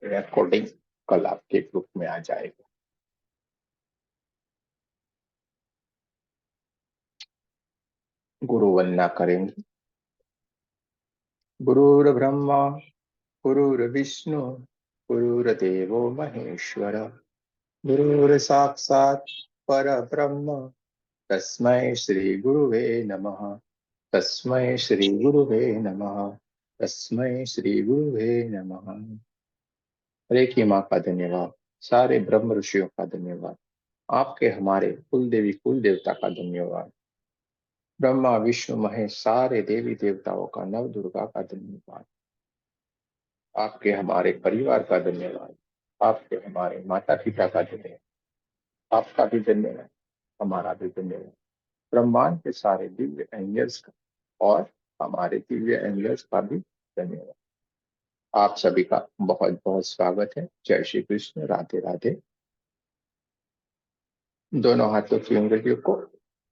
Recording कल आपके group में आ जाएगा। गुरु वंदना करेंगे। गुरुर्ब्रह्मा गुरुर्विष्णु गुरुर्देवो महेश्वर, गुरुर्साक्षात् परब्रह्म, तस्मै श्री गुरुवे नमः। तस्मै श्री गुरुवे नमः। तस्मै श्री गुरुवे नमः। हरे की माँ का धन्यवाद, सारे ब्रह्म ऋषियों का धन्यवाद, आपके हमारे कुल देवी कुल देवता का धन्यवाद, ब्रह्मा विष्णु महेश सारे देवी देवताओं का, नव दुर्गा का धन्यवाद, आपके हमारे परिवार का धन्यवाद, आपके हमारे माता पिता का धन्यवाद, आपका भी धन्यवाद, हमारा भी धन्यवाद, ब्रह्मांड के सारे दिव्य एंजल्स का और हमारे दिव्य एंजल्स का भी धन्यवाद। आप सभी का बहुत बहुत स्वागत है। जय श्री कृष्ण, राधे राधे। दोनों हाथों की उंगलियों को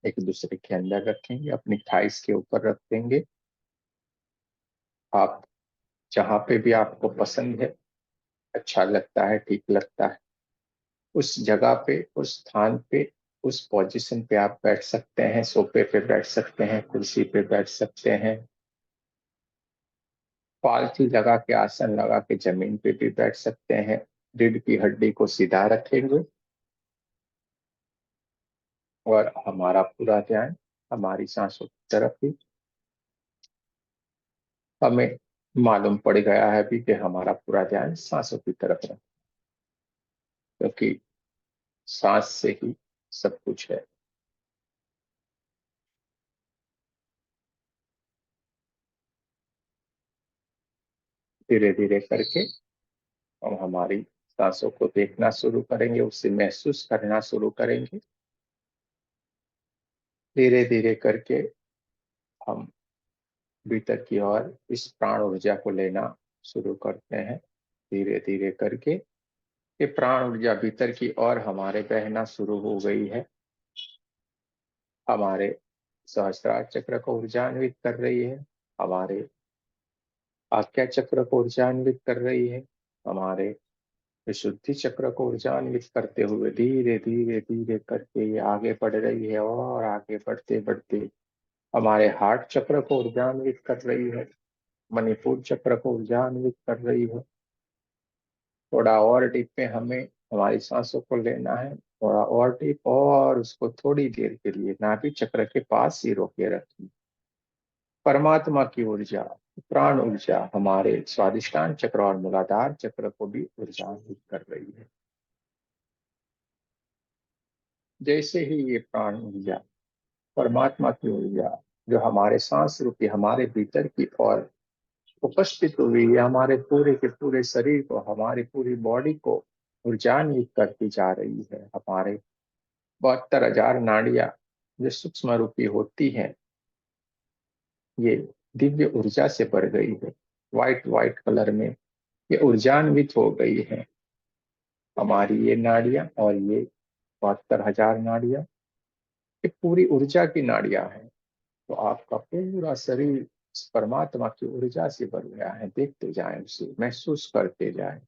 एक दूसरे के अंदर रखेंगे, अपनी थाइस के ऊपर रख देंगे। आप जहां पे भी आपको पसंद है, अच्छा लगता है, ठीक लगता है, उस जगह पे, उस स्थान पे, उस पोजीशन पे आप बैठ सकते हैं। सोफे पे बैठ सकते हैं, कुर्सी पे बैठ सकते हैं, पालथी लगा के, आसन लगा के जमीन पे भी बैठ सकते हैं। रीढ़ की हड्डी को सीधा रखेंगे और हमारा पूरा ध्यान हमारी सांसों की तरफ ही। हमें मालूम पड़ गया है भी कि हमारा पूरा ध्यान सांसों की तरफ है, क्योंकि सांस से ही सब कुछ है। धीरे धीरे करके हम हमारी सांसों को देखना शुरू करेंगे, उससे महसूस करना शुरू करेंगे। धीरे धीरे करके हम भीतर की ओर इस प्राण ऊर्जा को लेना शुरू करते हैं। धीरे धीरे करके ये प्राण ऊर्जा भीतर की ओर हमारे बहना शुरू हो गई है। हमारे सहस्त्रार चक्र को ऊर्जान्वित कर रही है, हमारे आज्ञा चक्र को ऊर्जान्वित कर रही है, हमारे विशुद्धि चक्र को ऊर्जान्वित करते हुए धीरे धीरे धीरे करके ये आगे बढ़ रही है और आगे बढ़ते बढ़ते हमारे हार्ट चक्र को ऊर्जान्वित कर रही है, मणिपुर चक्र को ऊर्जान्वित कर रही है। थोड़ा और डीप में हमें हमारी सांसों को लेना है, थोड़ा और डीप, और उसको थोड़ी देर के लिए नाभि चक्र के पास ही रोके रखिए। परमात्मा की ऊर्जा, प्राण ऊर्जा हमारे स्वादिष्टान चक्र और मूलाधार चक्र को भी ऊर्जान्वित कर रही है। जैसे ही ये प्राण ऊर्जा, परमात्मा की ऊर्जा जो हमारे सांस रूपी हमारे भीतर की ओर उपस्थित हुई है, हमारे पूरे के पूरे शरीर को, हमारी पूरी बॉडी को ऊर्जान्वित करती जा रही है। हमारे 72,000 नाड़ियां जो सूक्ष्म रूपी होती हैं, ये दिव्य ऊर्जा से भर गई है। व्हाइट व्हाइट कलर में ये ऊर्जान्वित हो गई है। हमारी ये नाड़ियां और ये 72,000 नाड़ियां, ये पूरी ऊर्जा की नाड़ियां हैं। तो आपका पूरा शरीर इस परमात्मा की ऊर्जा से भर गया है। देखते जाएं, उसे महसूस करते जाएं।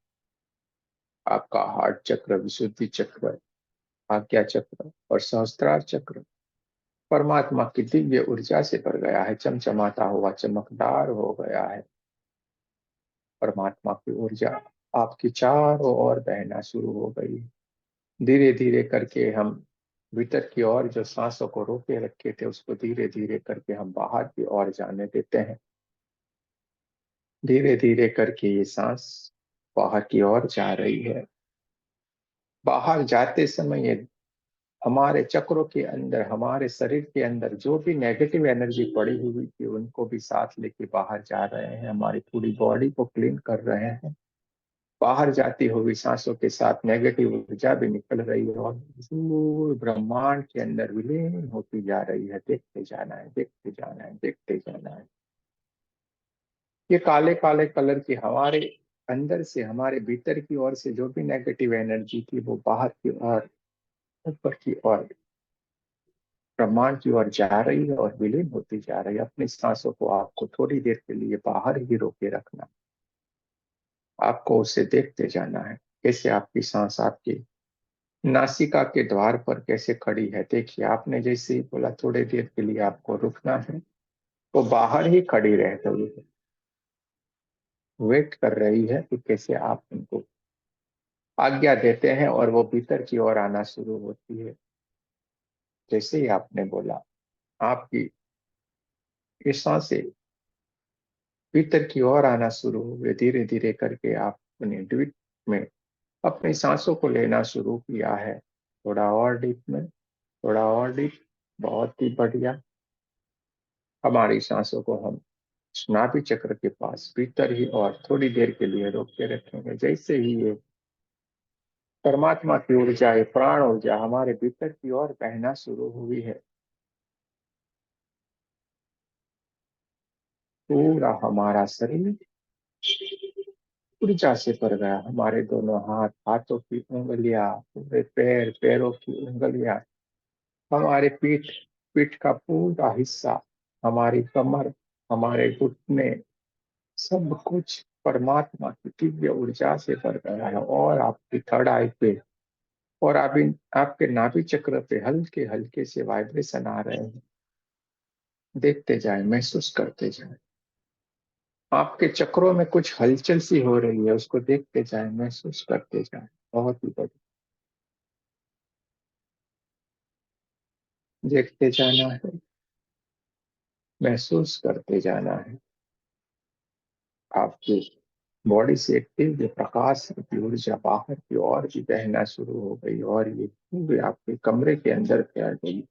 आपका हार्ट चक्र, विशुद्धि चक्र, आज्ञा चक्र और सहस्त्रार चक्र परमात्मा की दिव्य ऊर्जा से भर गया है, चमचमाता हुआ, चमकदार हो गया है। परमात्मा की ऊर्जा आपकी चारों ओर बहना शुरू हो गई। धीरे धीरे करके हम भीतर की ओर जो सांसों को रोके रखे थे, उसको धीरे धीरे करके हम बाहर की ओर जाने देते हैं। धीरे धीरे करके ये सांस बाहर की ओर जा रही है। बाहर जाते समय ये हमारे चक्रों के अंदर, हमारे शरीर के अंदर जो भी नेगेटिव एनर्जी पड़ी हुई थी, उनको भी साथ लेके बाहर जा रहे हैं। हमारी पूरी बॉडी को क्लीन कर रहे हैं। बाहर जाती हुई सांसों के साथ नेगेटिव ऊर्जा भी निकल रही है और पूरे ब्रह्मांड के अंदर विलीन होती जा रही है। देखते जाना है, देखते जाना है, देखते जाना है। ये काले काले कलर की हमारे अंदर से, हमारे भीतर की ओर से जो भी नेगेटिव एनर्जी थी, वो बाहर की ओर, ऊपर की ओर, ब्रह्मांड की ओर जा रही है और विलीन होती जा रही है। अपनी सांसों को आपको थोड़ी देर के लिए बाहर ही रोके रखना। आपको उसे देखते जाना है, कैसे आपकी सांस आपकी नासिका के द्वार पर कैसे खड़ी है। देखिए, आपने जैसे ही बोला थोड़ी देर के लिए आपको रुकना है, वो बाहर ही खड़ी रह गई है, वेट कर रही है कि कैसे आप उनको आज्ञा देते हैं और वो भीतर की ओर आना शुरू होती है। जैसे ही आपने बोला, आपकी ये सांसें भीतर की ओर आना शुरू हुए, धीरे धीरे करके आप अपने डीप में अपनी सांसों को लेना शुरू किया है। थोड़ा और डीप में, थोड़ा और डीप। बहुत ही बढ़िया। हमारी सांसों को हम नाभि चक्र के पास भीतर ही और थोड़ी देर के लिए रोक के रखेंगे। जैसे ही ये परमात्मा की ऊर्जा, ये प्राण ऊर्जा हमारे भीतर की ओर बहना शुरू हुई है, पूरा हमारा शरीर ऊर्जा से भर गया। हमारे दोनों हाथ, हाथों की उंगलियां, पूरे पैर, पैरों की उंगलियां, हमारे पीठ, पीठ का पूरा हिस्सा, हमारी कमर, हमारे घुटने, सब कुछ परमात्मा की दिव्य ऊर्जा से भर गया है। और आपकी थर्ड आई पे और आपके नाभि चक्र पे हल्के हल्के से वाइब्रेशन आ रहे हैं। देखते जाएं, महसूस करते जाएं। आपके चक्रों में कुछ हलचल सी हो रही है, उसको देखते जाएं, महसूस करते जाएं। बहुत ही बढ़िया। देखते जाना है, महसूस करते जाना है। आपकी बॉडी से एक दिव्य प्रकाश की ऊर्जा बाहर की ओर भी बहना शुरू हो गई और ये पूरे आपके कमरे के अंदर फैल गई।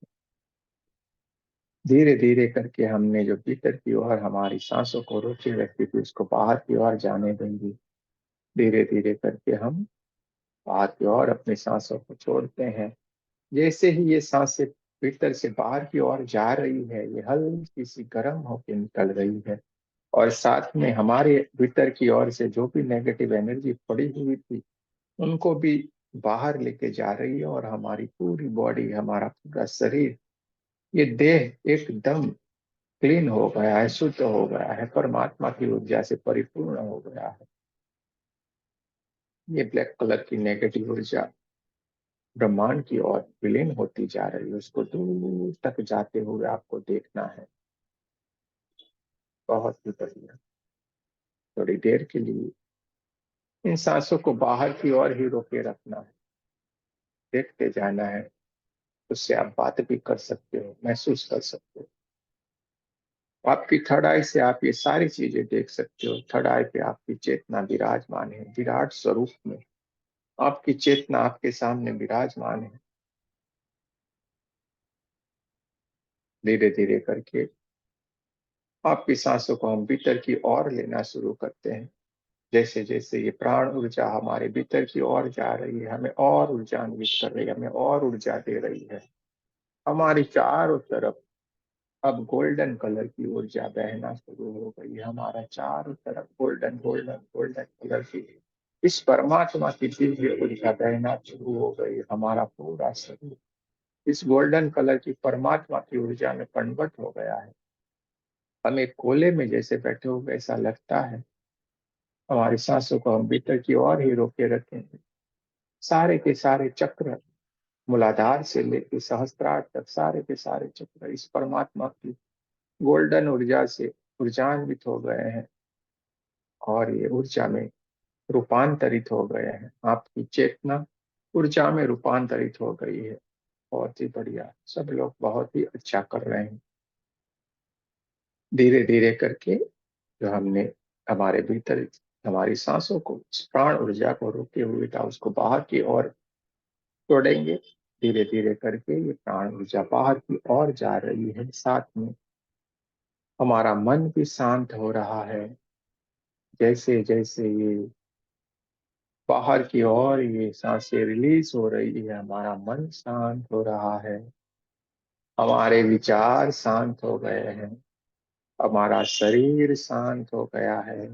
धीरे धीरे करके हमने जो भीतर की ओर हमारी सांसों को रोके रखी थी, उसको बाहर की ओर जाने देंगे। धीरे धीरे करके हम बाहर की ओर अपनी सांसों को छोड़ते हैं। जैसे ही ये सांसें भीतर से बाहर की ओर जा रही है, ये हल्की सी गर्म होकर निकल रही है और साथ में हमारे भीतर की ओर से जो भी नेगेटिव एनर्जी पड़ी हुई थी, उनको भी बाहर लेके जा रही है। और हमारी पूरी बॉडी, हमारा पूरा शरीर, ये देह एकदम क्लीन हो गया है, शुद्ध हो गया है, परमात्मा की ऊर्जा से परिपूर्ण हो गया है। ये ब्लैक कलर की नेगेटिव ऊर्जा ब्रह्मांड की ओर विलीन होती जा रही है, उसको दूर तक जाते हुए आपको देखना है। बहुत ही बढ़िया। थोड़ी देर के लिए इन सांसों को बाहर की ओर ही रोके रखना है, देखते जाना है। उससे आप बात भी कर सकते हो, महसूस कर सकते हो। आपकी थर्ड आई से आप ये सारी चीजें देख सकते हो। थर्ड आई पे आपकी चेतना विराजमान है, विराट स्वरूप में आपकी चेतना आपके सामने विराजमान है। धीरे धीरे करके आपकी सांसों को हम भीतर की ओर लेना शुरू करते हैं। जैसे जैसे ये प्राण ऊर्जा हमारे भीतर की ओर जा रही है, हमें और ऊर्जान्वित कर रही है, हमें और ऊर्जा दे रही है। हमारी चारों तरफ अब गोल्डन कलर की ऊर्जा बहना शुरू हो गई है। हमारा चारों तरफ गोल्डन गोल्डन गोल्डन कलर की इस परमात्मा की दिव्य ऊर्जा बहना शुरू हो गई। हमारा पूरा शरीर इस गोल्डन कलर की परमात्मा की ऊर्जा में कन्वर्ट हो गया है। हम एक कोले में जैसे बैठे हुए ऐसा लगता है। हमारी सांसों को हम भीतर की ओर ही रोके रखेंगे। सारे के सारे चक्र, मूलाधार से लेकर सहस्त्रार तक, सारे के सारे चक्र इस परमात्मा की गोल्डन ऊर्जा से ऊर्जान्वित हो गए हैं और ये ऊर्जा में रूपांतरित हो गए हैं। आपकी चेतना ऊर्जा में रूपांतरित हो गई है। बहुत ही बढ़िया। सब लोग बहुत ही अच्छा कर रहे हैं। धीरे धीरे करके जो हमने हमारे भीतर हमारी सांसों को, इस प्राण ऊर्जा को रोके हुए था, उसको बाहर की ओर छोड़ेंगे। धीरे धीरे करके ये प्राण ऊर्जा बाहर की ओर जा रही है। साथ में हमारा मन भी शांत हो रहा है। जैसे जैसे ये बाहर की ओर ये सांसें रिलीज हो रही है, हमारा मन शांत हो रहा है, हमारे विचार शांत हो गए हैं, हमारा शरीर शांत हो गया है।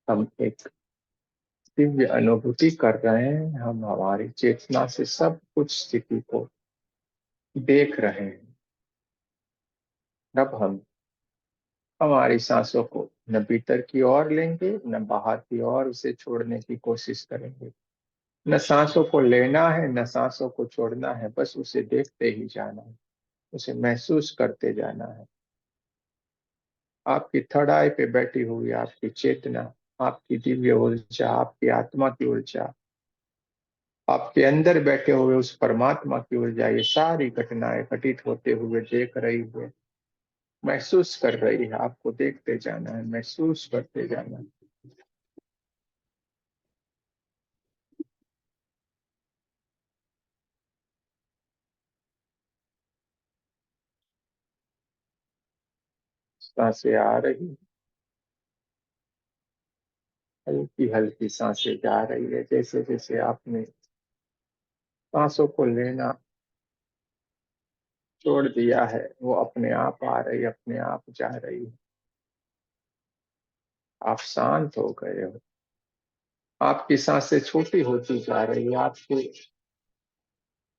हम एक दिव्य अनुभूति कर रहे हैं। हम हमारी चेतना से सब कुछ स्थिति को देख रहे हैं। अब हम हमारी सांसों को न भीतर की ओर लेंगे न बाहर की ओर उसे छोड़ने की कोशिश करेंगे। न सांसों को लेना है न सांसों को छोड़ना है, बस उसे देखते ही जाना है, उसे महसूस करते जाना है। आपकी थर्ड आई पे बैठी हुई आपकी चेतना, आपकी दिव्य ऊर्जा, आपकी आत्मा की ऊर्जा, आपके अंदर बैठे हुए उस परमात्मा की ऊर्जा ये सारी घटनाएं घटित होते हुए देख रही है, महसूस कर रही है। आपको देखते जाना है, महसूस करते जाना है। सांसें आ रही, हल्की हल्की सांसें जा रही है। जैसे जैसे आपने सांसों को लेना छोड़ दिया है, वो अपने आप आ रही, अपने आप जा रही है। आप शांत हो गए हो, आपकी सांसें छोटी होती जा रही है। आपके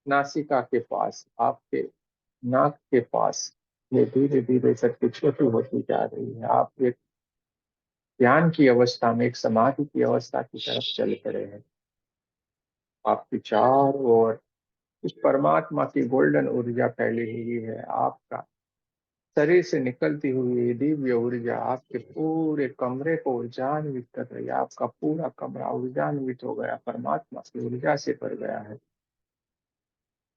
नासिका के पास, आपके नाक के पास ये धीरे धीरे करके छोटी होती जा रही है। आप एक ध्यान की अवस्था में, एक समाधि की अवस्था की तरफ चल पड़े हैं। आपकी चारों ओर उस परमात्मा की गोल्डन ऊर्जा फैली हुई है। आपका शरीर से निकलती हुई ये दिव्य ऊर्जा आपके पूरे कमरे को ऊर्जान्वित कर रही है। आपका पूरा कमरा ऊर्जान्वित हो गया, परमात्मा की ऊर्जा से भर गया है।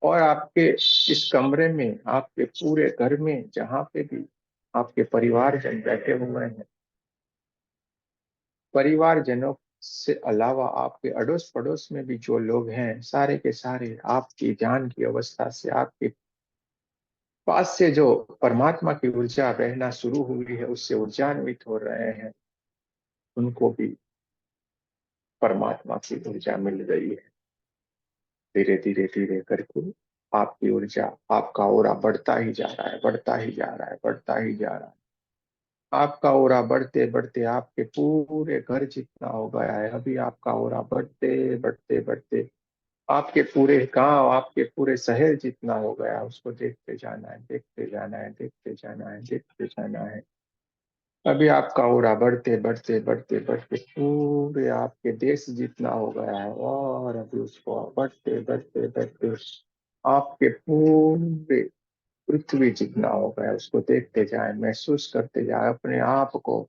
और आपके इस कमरे में, आपके पूरे घर में जहाँ पे भी आपके परिवारजन बैठे हुए हैं, परिवारजनों से अलावा आपके अड़ोस पड़ोस में भी जो लोग हैं, सारे के सारे आपकी ध्यान की अवस्था से, आपके पास से जो परमात्मा की ऊर्जा बहना शुरू हुई है उससे ऊर्जान्वित हो रहे हैं। उनको भी परमात्मा की ऊर्जा मिल रही है। धीरे धीरे धीरे करके आपकी ऊर्जा, आपका ओरा बढ़ता ही जा रहा है, बढ़ता ही जा रहा है, बढ़ता ही जा रहा है। आपका ओरा बढ़ते बढ़ते आपके पूरे घर जितना हो गया है। अभी आपका ओरा बढ़ते बढ़ते बढ़ते आपके पूरे गांव, आपके पूरे शहर जितना हो गया, उसको देखते जाना है, देखते जाना है, देखते जाना है, देखते जाना है। अभी आपका ओरा बढ़ते बढ़ते बढ़ते बढ़ते पूरे आपके देश जितना हो गया है, और अभी उसको बढ़ते बढ़ते बढ़ते आपके पूरे पृथ्वी जितना हो गया है, उसको देखते जाए, महसूस करते जाए। अपने आप को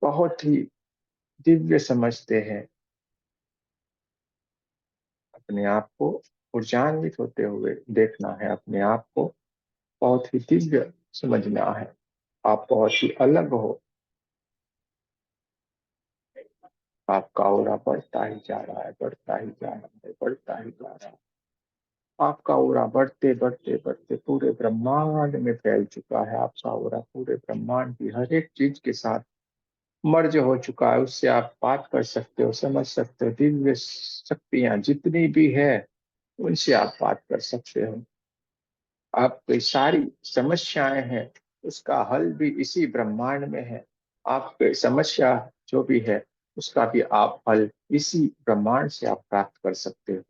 बहुत ही दिव्य समझते हैं, अपने आप को ऊर्जान्वित होते हुए देखना है, अपने आप को बहुत ही दिव्य समझना है। आप बहुत ही अलग हो। आपका ऑरा बढ़ता ही जा रहा है, बढ़ता ही जा रहा है, बढ़ता ही जा रहा है। आपका ऑरा बढ़ते बढ़ते बढ़ते पूरे ब्रह्मांड में फैल चुका है। आपका ऑरा पूरे ब्रह्मांड की हर एक चीज के साथ मर्ज हो चुका है। उससे आप बात कर सकते हो, समझ सकते हो। दिव्य शक्तियां जितनी भी है उनसे आप बात कर सकते हो। आपकी सारी समस्याएं हैं, उसका हल भी इसी ब्रह्मांड में है। आपकी समस्या जो भी है उसका भी आप हल इसी ब्रह्मांड से आप प्राप्त कर सकते हो।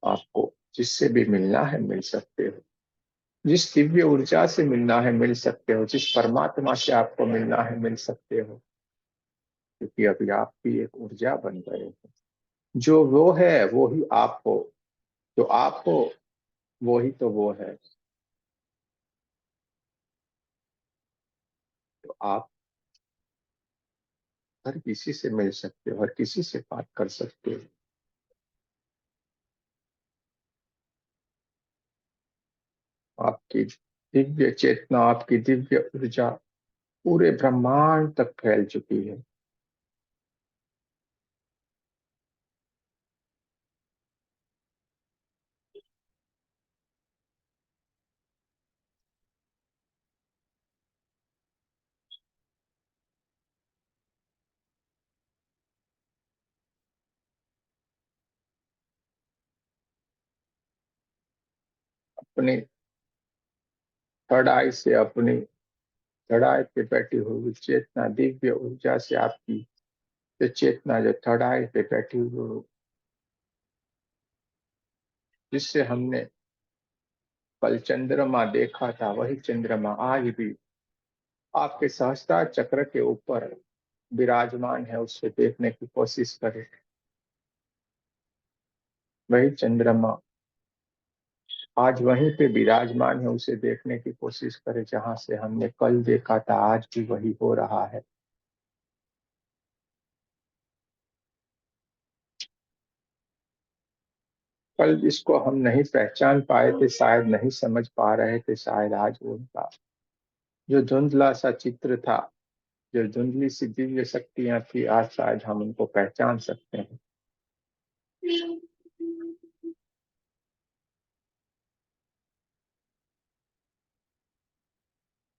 आपको जिससे भी मिलना है मिल सकते हो, जिस दिव्य ऊर्जा से मिलना है मिल सकते हो, जिस परमात्मा से आपको मिलना है मिल सकते हो। क्योंकि अभी आप भी एक ऊर्जा बन गए हो। जो वो है वो ही आप हो, जो आप हो वो ही तो वो है। तो आप हर किसी से मिल सकते हो, हर किसी से बात कर सकते हो। आपकी दिव्य चेतना, आपकी दिव्य ऊर्जा पूरे ब्रह्मांड तक फैल चुकी है। अपनी कड़ाई से, अपनी कड़ाई पे बैठी हुई चेतना, दिव्य ऊर्जा से आपकी जो चेतना जो कड़ाई पे बैठी हुई, जिससे हमने कल चंद्रमा देखा था, वही चंद्रमा आज भी आपके सहस्त्रार चक्र के ऊपर विराजमान है, उससे देखने की कोशिश करें। वही चंद्रमा आज वहीं पे विराजमान है, उसे देखने की कोशिश करें। जहां से हमने कल देखा था, आज भी वही हो रहा है। कल जिसको हम नहीं पहचान पाए थे, शायद नहीं समझ पा रहे थे, शायद आज वो उनका जो धुंधला सा चित्र था, जो धुंधली सी दिव्य शक्तियां थी, आज शायद हम उनको पहचान सकते हैं।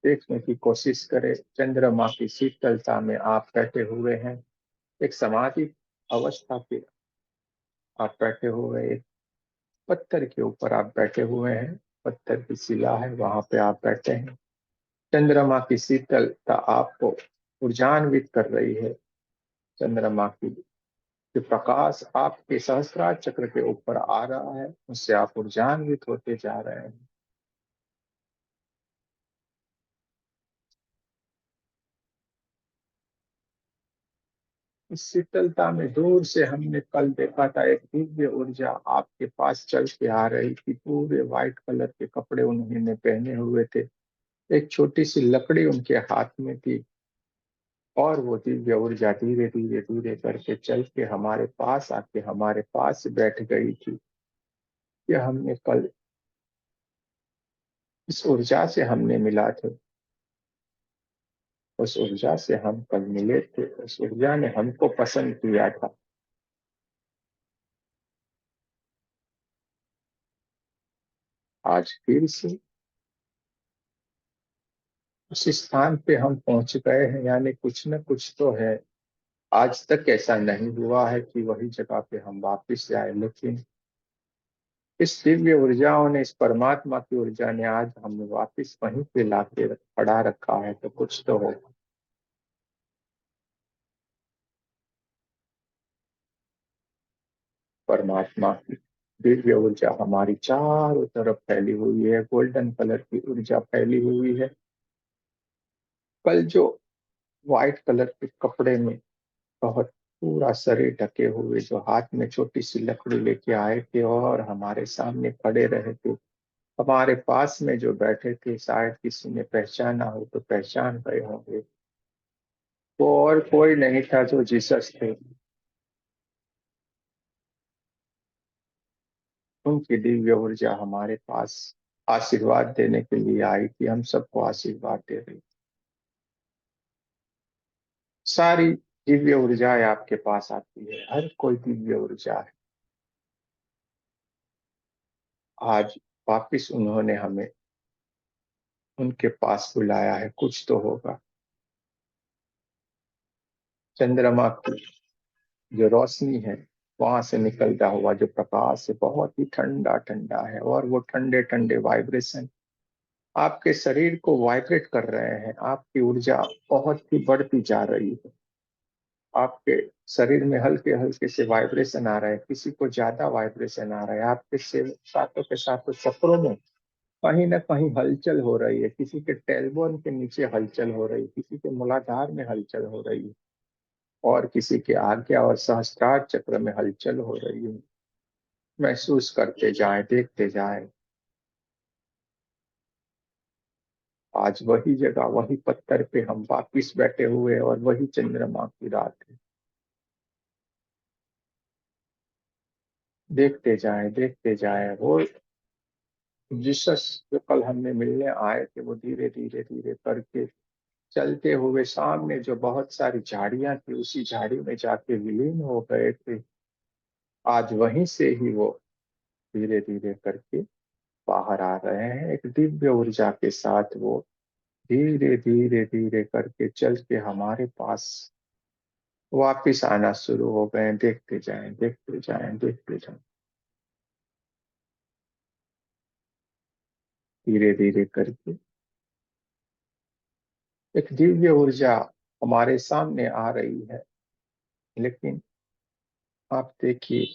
देखने की कोशिश करें। चंद्रमा की शीतलता में आप बैठे हुए हैं, एक समाधि अवस्था पे आप बैठे हुए, एक पत्थर के ऊपर आप बैठे हुए हैं। पत्थर की शिला है, वहां पे आप बैठे हैं। चंद्रमा की शीतलता आपको ऊर्जान्वित कर रही है। चंद्रमा की जो प्रकाश आपके सहस्त्रार चक्र के ऊपर आ रहा है, उससे आप ऊर्जान्वित होते जा रहे हैं। इस शीतलता में दूर से हमने कल देखा था, एक दिव्य ऊर्जा आपके पास चल के आ रही थी। पूरे व्हाइट कलर के कपड़े उन्होंने पहने हुए थे, एक छोटी सी लकड़ी उनके हाथ में थी, और वो दिव्य ऊर्जा धीरे धीरे धीरे करके चल के हमारे पास आके हमारे पास बैठ गई थी। ये हमने कल इस ऊर्जा से हमने मिला थे, उस ऊर्जा से हम कल मिले थे, उस ऊर्जा ने हमको पसंद किया था। आज फिर से उस स्थान पे हम पहुंच गए हैं, यानी कुछ न कुछ तो है। आज तक ऐसा नहीं हुआ है कि वही जगह पे हम वापस जाए, लेकिन इस दिव्य ऊर्जाओं ने, इस परमात्मा की ऊर्जा ने आज हमें वापस वहीं पे लाके खड़ा रखा है, तो कुछ तो होगा। परमात्मा की दिव्य ऊर्जा हमारी चारों तरफ फैली हुई है, गोल्डन कलर की ऊर्जा फैली हुई है। कल जो व्हाइट कलर के कपड़े में बहुत पूरा शरीर ढके हुए, जो हाथ में छोटी सी लकड़ी लेके आए थे और हमारे सामने खड़े रहे थे, हमारे पास में जो बैठे थे, शायद किसी ने पहचाना हो तो पहचान गए होंगे। वो और कोई नहीं था, जो जीसस थे। उनकी दिव्य ऊर्जा हमारे पास आशीर्वाद देने के लिए आई थी, हम सबको आशीर्वाद दे रही। सारी दिव्य ऊर्जाएं आपके पास आती है, हर कोई दिव्य ऊर्जा है। आज वापिस उन्होंने हमें उनके पास बुलाया है, कुछ तो होगा। चंद्रमा की जो रोशनी है, वहां से निकलता हुआ जो प्रकाश है, बहुत ही ठंडा ठंडा है, और वो ठंडे ठंडे वाइब्रेशन आपके शरीर को वाइब्रेट कर रहे हैं। आपकी ऊर्जा बहुत ही बढ़ती जा रही है। आपके शरीर में हल्के हल्के से वाइब्रेशन आ रहा है, किसी को ज्यादा वाइब्रेशन आ रहा है। आपके सातों के सातों चक्रों में कहीं ना कहीं हलचल हो रही है। किसी के टेलबोन के नीचे हलचल हो रही है, किसी के मूलाधार में हलचल हो रही है, और किसी के आज्ञा और सहस्त्रार चक्र में हलचल हो रही है। महसूस करते जाएं, देखते जाएं। आज वही जगह, वही पत्थर पे हम वापिस बैठे हुए, और वही चंद्रमा की रात है। देखते जाएं, देखते जाएं। वो जीसस जो कल हमने मिलने आए थे, वो धीरे धीरे धीरे करके चलते हुए सामने जो बहुत सारी झाड़ियां थी, उसी झाड़ी में जाके विलीन हो गए थे। आज वहीं से ही वो धीरे धीरे करके बाहर आ रहे हैं, एक दिव्य ऊर्जा के साथ। वो धीरे धीरे धीरे करके चल के हमारे पास वापिस आना शुरू हो गए। देखते जाएं, देखते जाएं, देखते जाएं। धीरे धीरे करके एक दिव्य ऊर्जा हमारे सामने आ रही है, लेकिन आप देखिए,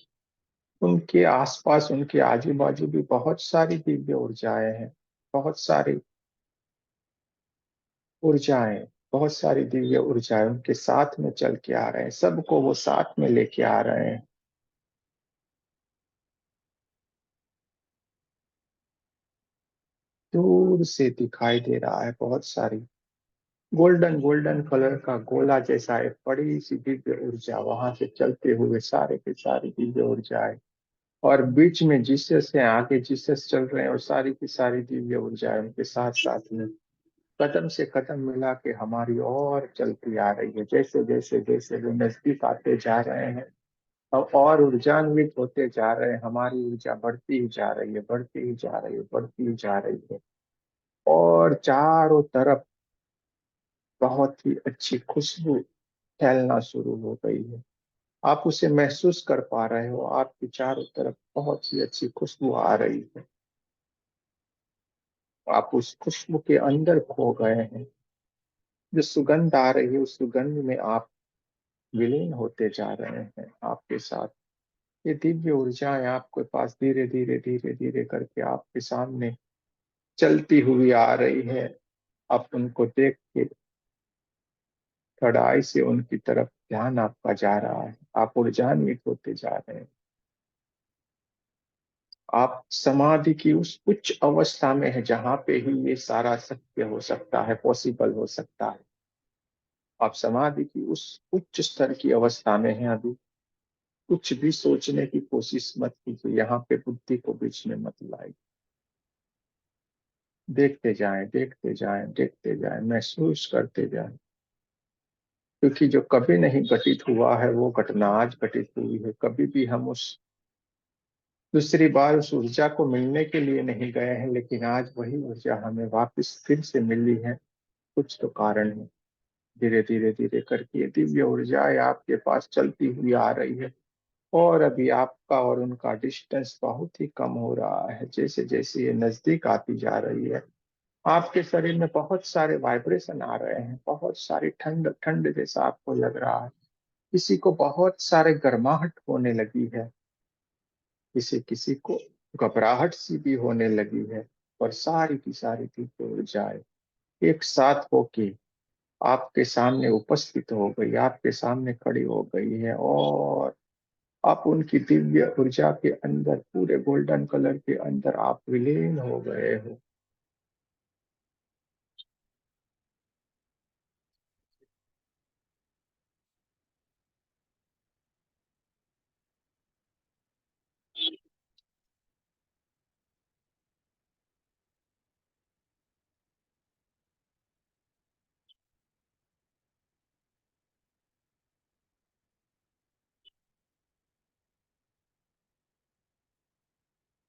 उनके आसपास, उनके आजू बाजू भी बहुत सारी दिव्य ऊर्जाएं हैं, बहुत सारी ऊर्जाएं, बहुत सारी दिव्य ऊर्जाएं उनके साथ में चल के आ रहे हैं, सबको वो साथ में लेके आ रहे हैं। दूर से दिखाई दे रहा है बहुत सारी गोल्डन गोल्डन कलर का गोला जैसा एक बड़ी सी दिव्य ऊर्जा वहां से चलते हुए सारे के सारी दिव्य ऊर्जाएं, और बीच में जीसस है, आगे जीसस चल रहे हैं और सारी की सारी दिव्य ऊर्जाएं उनके साथ साथ में कदम से कदम मिला के हमारी ओर चलती आ रही है। जैसे जैसे जैसे वो नजदीक आते जा रहे हैं और ऊर्जान्वित होते जा रहे हैं, हमारी ऊर्जा बढ़ती ही जा रही है, बढ़ती ही जा रही है, बढ़ती ही जा रही है। और चारों तरफ बहुत ही अच्छी खुशबू फैलना शुरू हो गई है। आप उसे महसूस कर पा रहे हो, आपके चारों तरफ बहुत ही अच्छी खुशबू आ रही है। आप उस खुशबू के अंदर खो गए हैं। जो सुगंध आ रही है उस सुगंध में आप विलीन होते जा रहे हैं आपके साथ। ये दिव्य ऊर्जाएं आपके पास धीरे धीरे धीरे धीरे करके आपके सामने चलती हुई आ रही है। आप उनको देख के कड़ाई से उनकी तरफ ध्यान आपका जा रहा है, आप ऊर्जान्वित होते जा रहे हैं। आप समाधि की उस उच्च अवस्था में है जहां पे ही ये सारा सत्य हो सकता है, पॉसिबल हो सकता है। आप समाधि की उस उच्च स्तर की अवस्था में हैं अभी। कुछ भी सोचने की कोशिश मत कीजिए, यहाँ पे बुद्धि को बीच में मत लाइए। देखते जाएं, देखते जाएं, देखते जाएं, महसूस करते जाएं। क्योंकि जो कभी नहीं घटित हुआ है वो घटना आज घटित हुई है। कभी भी हम उस दूसरी बार उस ऊर्जा को मिलने के लिए नहीं गए हैं, लेकिन आज वही ऊर्जा हमें वापस फिर से मिली है। कुछ तो कारण है। धीरे धीरे धीरे करके ये दिव्य ऊर्जाएं आपके पास चलती हुई आ रही है। और अभी आपका और उनका डिस्टेंस बहुत ही कम हो रहा है। जैसे जैसे ये नजदीक आती जा रही है, आपके शरीर में बहुत सारे वाइब्रेशन आ रहे हैं, बहुत सारी ठंड ठंड जैसा आपको लग रहा है। किसी को बहुत सारे गर्माहट होने लगी है, किसी किसी को घबराहट सी भी होने लगी है। और सारी की सारी दिव्य ऊर्जाएं एक साथ होके आपके सामने उपस्थित हो गई, आपके सामने खड़ी हो गई है। और आप उनकी दिव्य ऊर्जा के अंदर, पूरे गोल्डन कलर के अंदर आप विलीन हो गए हो।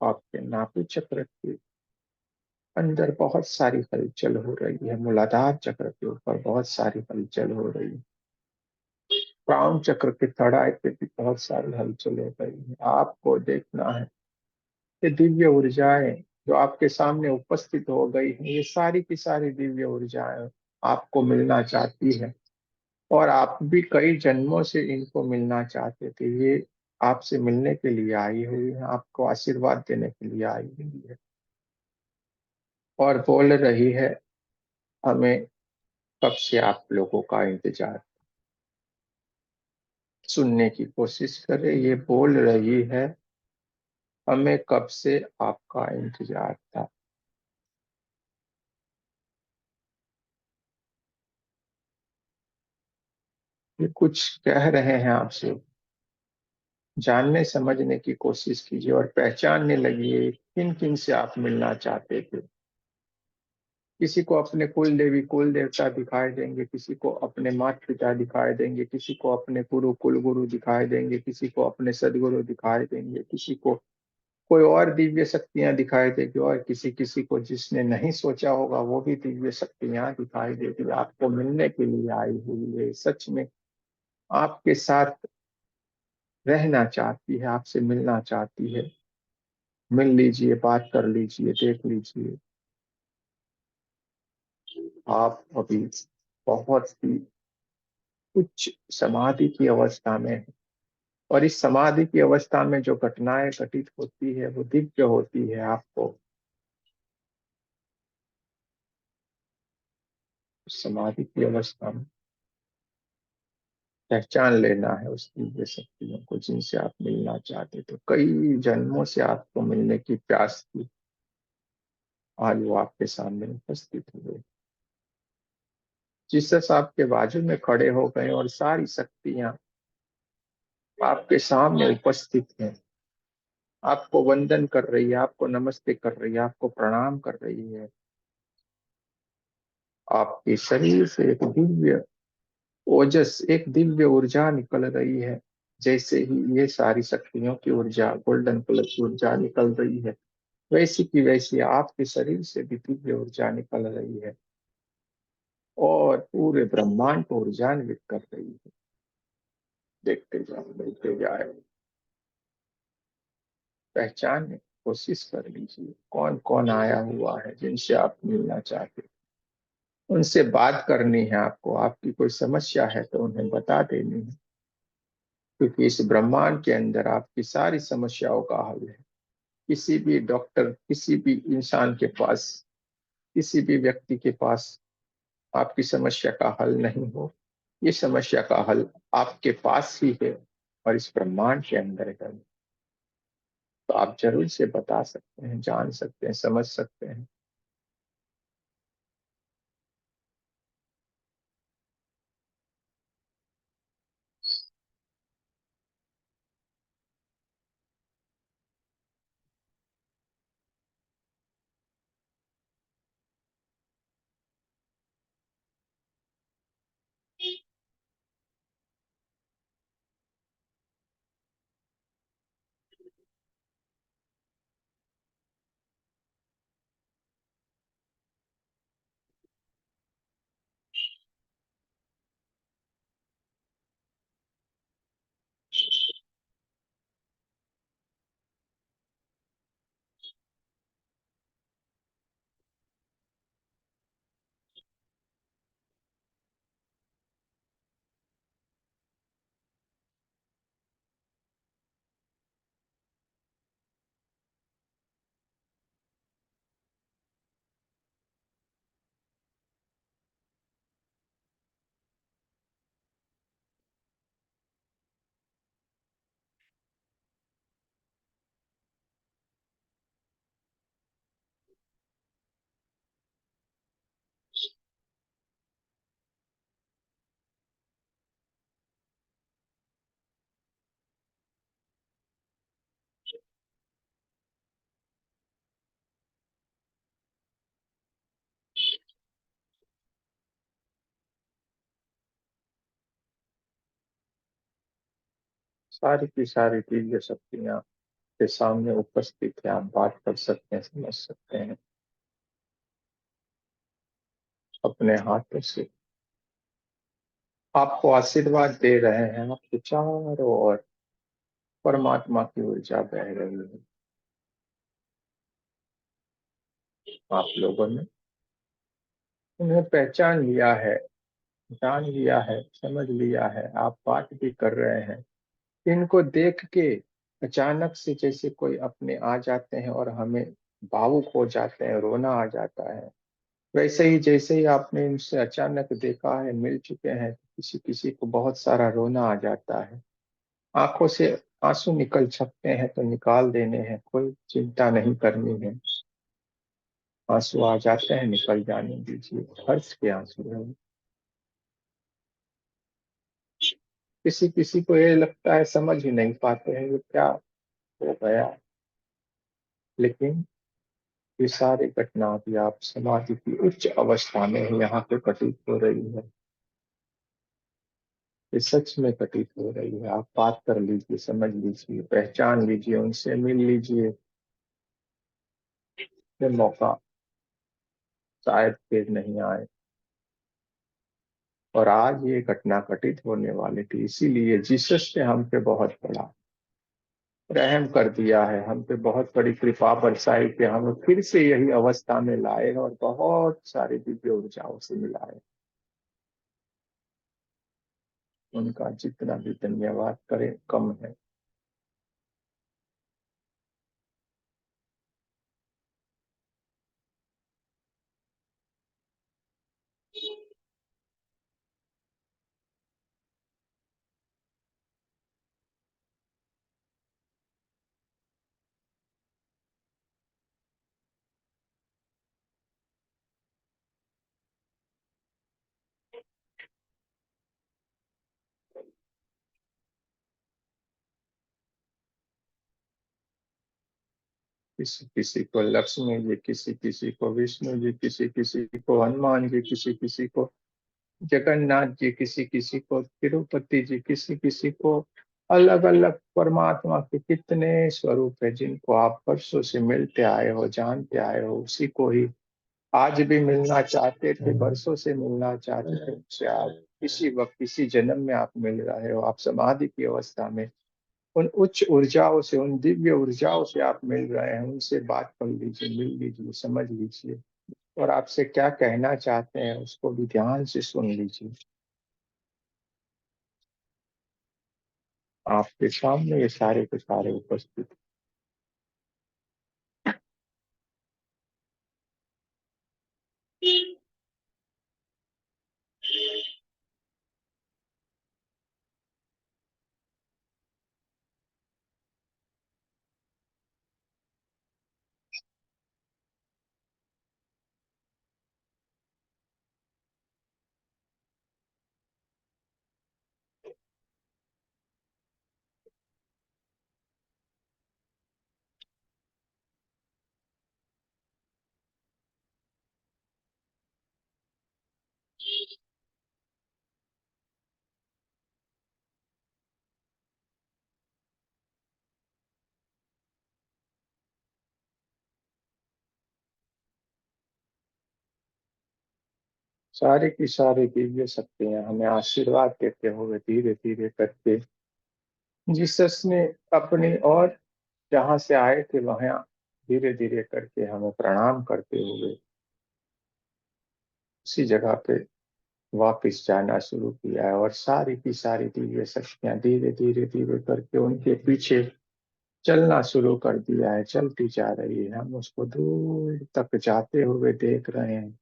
आपके नाभि चक्र के अंदर बहुत सारी हलचल हो रही है, मूलाधार चक्र के ऊपर बहुत सारी हलचल हो रही है, क्राउन चक्र के तड़ाए पे भी बहुत सारी हलचल हो रही है। आपको देखना है ये दिव्य ऊर्जाएं जो आपके सामने उपस्थित हो गई हैं, ये सारी की सारी दिव्य ऊर्जाएं आपको मिलना चाहती है। और आप भी कई जन्मों से इनको मिलना चाहते थे। ये आपसे मिलने के लिए आई हुई है, आपको आशीर्वाद देने के लिए आई हुई है। और बोल रही है हमें कब से आप लोगों का इंतजार। सुनने की कोशिश करें, ये बोल रही है हमें कब से आपका इंतजार था। ये कुछ कह रहे हैं आपसे। जानने समझने की कोशिश कीजिए और पहचानने लगिए किन किन से आप मिलना चाहते थे। किसी को अपने कुल देवी कुल देवता दिखाई देंगे, किसी को अपने माता पिता दिखाई देंगे, किसी को अपने गुरु कुल गुरु दिखाई देंगे, किसी को अपने सदगुरु दिखाई देंगे, किसी को कोई और दिव्य शक्तियां दिखाई देगी, और किसी किसी को जिसने नहीं सोचा होगा वो भी दिव्य शक्तियां दिखाई देगी। आपको मिलने के लिए आई हुई है, सच में आपके साथ रहना चाहती है, आपसे मिलना चाहती है। मिल लीजिए, बात कर लीजिए, देख लीजिए। आप अभी बहुत ही उच्च समाधि की अवस्था में हैं। और इस समाधि की अवस्था में जो घटनाएं घटित होती है वो दिव्य होती है। आपको उस समाधि की अवस्था में पहचान लेना है उस दिव्य शक्तियों को जिनसे आप मिलना चाहते थे। कई जन्मों से आपको मिलने की प्यास थी, आज वो आपके सामने उपस्थित हुए। जीसस आपके बाजू में खड़े हो गए और सारी शक्तियां आपके सामने उपस्थित हैं, आपको वंदन कर रही है, आपको नमस्ते कर रही है, आपको प्रणाम कर रही है। आपके शरीर से एक दिव्य ओजस, एक दिव्य ऊर्जा निकल रही है। जैसे ही ये सारी शक्तियों की ऊर्जा, गोल्डन कलर की ऊर्जा निकल रही है, वैसी की वैसी आपके शरीर से भी दिव्य ऊर्जा निकल रही है और पूरे ब्रह्मांड को ऊर्जान्वित कर रही है। देखते जाओ, मिलते जाए, पहचानने की कोशिश कर लीजिए कौन कौन आया हुआ है जिनसे आप मिलना चाहते हैं। उनसे बात करनी है आपको, आपकी कोई समस्या है तो उन्हें बता देनी है, क्योंकि इस ब्रह्मांड के अंदर आपकी सारी समस्याओं का हल है। किसी भी डॉक्टर, किसी भी इंसान के पास, किसी भी व्यक्ति के पास आपकी समस्या का हल नहीं हो। ये समस्या का हल आपके पास ही है और इस ब्रह्मांड के अंदर है। तो आप जरूर से बता सकते हैं, जान सकते हैं, समझ सकते हैं। सारी की सारी दिव्य शक्तियां के सामने उपस्थित है। आप बात कर सकते हैं, समझ सकते हैं। अपने हाथों से आपको आशीर्वाद दे रहे हैं। आपके चारों ओर परमात्मा की ऊर्जा बह रही है। आप लोगों ने उन्हें पहचान लिया है, जान लिया है, समझ लिया है। आप बात भी कर रहे हैं। इनको देख के अचानक से जैसे कोई अपने आ जाते हैं और हमें भावुक हो जाते हैं, रोना आ जाता है। वैसे ही जैसे ही आपने इनसे अचानक देखा है, मिल चुके हैं, किसी किसी को बहुत सारा रोना आ जाता है। आंखों से आंसू निकल सकते हैं तो निकाल देने हैं, कोई चिंता नहीं करनी है। आंसू आ जाते हैं, निकल जाने दीजिए, हर्ष के आंसू है। किसी किसी को ये लगता है, समझ ही नहीं पाते हैं ये क्या हो गया। लेकिन ये सारी घटना भी आप समाधि की उच्च अवस्था में यहाँ पे घटित हो रही है। ये सच में घटित हो रही है। आप बात कर लीजिए, समझ लीजिए, पहचान लीजिए, उनसे मिल लीजिए। ये मौका शायद फिर नहीं आए। और आज ये घटना घटित होने वाली थी, इसीलिए जीसस ने हम पे बहुत बड़ा रहम कर दिया है, हम पे बहुत बड़ी कृपा बरसाई कि हमें फिर से यही अवस्था में लाए और बहुत सारी दिव्य ऊर्जाओं से मिलाए। उनका जितना भी धन्यवाद करें कम है। किसी किसी को लक्ष्मी जी, किसी किसी को विष्णु जी, किसी किसी को हनुमान जी, किसी किसी को जगन्नाथ जी, किसी किसी को तिरुपति जी, किसी किसी को अलग अलग परमात्मा के कितने स्वरूप है जिनको आप वर्षों से मिलते आए हो, जानते आए हो। उसी को ही आज भी मिलना चाहते थे, वर्षों से मिलना चाहते थे उससे आप किसी वक्त किसी जन्म में आप मिल रहे हो। आप समाधि की अवस्था में उन उच्च ऊर्जाओं से, उन दिव्य ऊर्जाओं से आप मिल रहे हैं। उनसे बात कर लीजिए, मिल लीजिए, समझ लीजिए, और आपसे क्या कहना चाहते हैं उसको भी ध्यान से सुन लीजिए। आपके सामने ये सारे के सारे उपस्थित। सारे की सारी दिव्य शक्तियां हमें आशीर्वाद देते हुए धीरे धीरे करके जीसस ने अपनी और जहां से आए थे वहां धीरे धीरे करके हमें प्रणाम करते हुए उसी जगह पे वापस जाना शुरू किया है। और सारी की सारी दिव्य शक्तियां धीरे धीरे धीरे करके उनके पीछे चलना शुरू कर दिया है, चलती जा रही है। हम उसको दूर तक जाते हुए देख रहे हैं,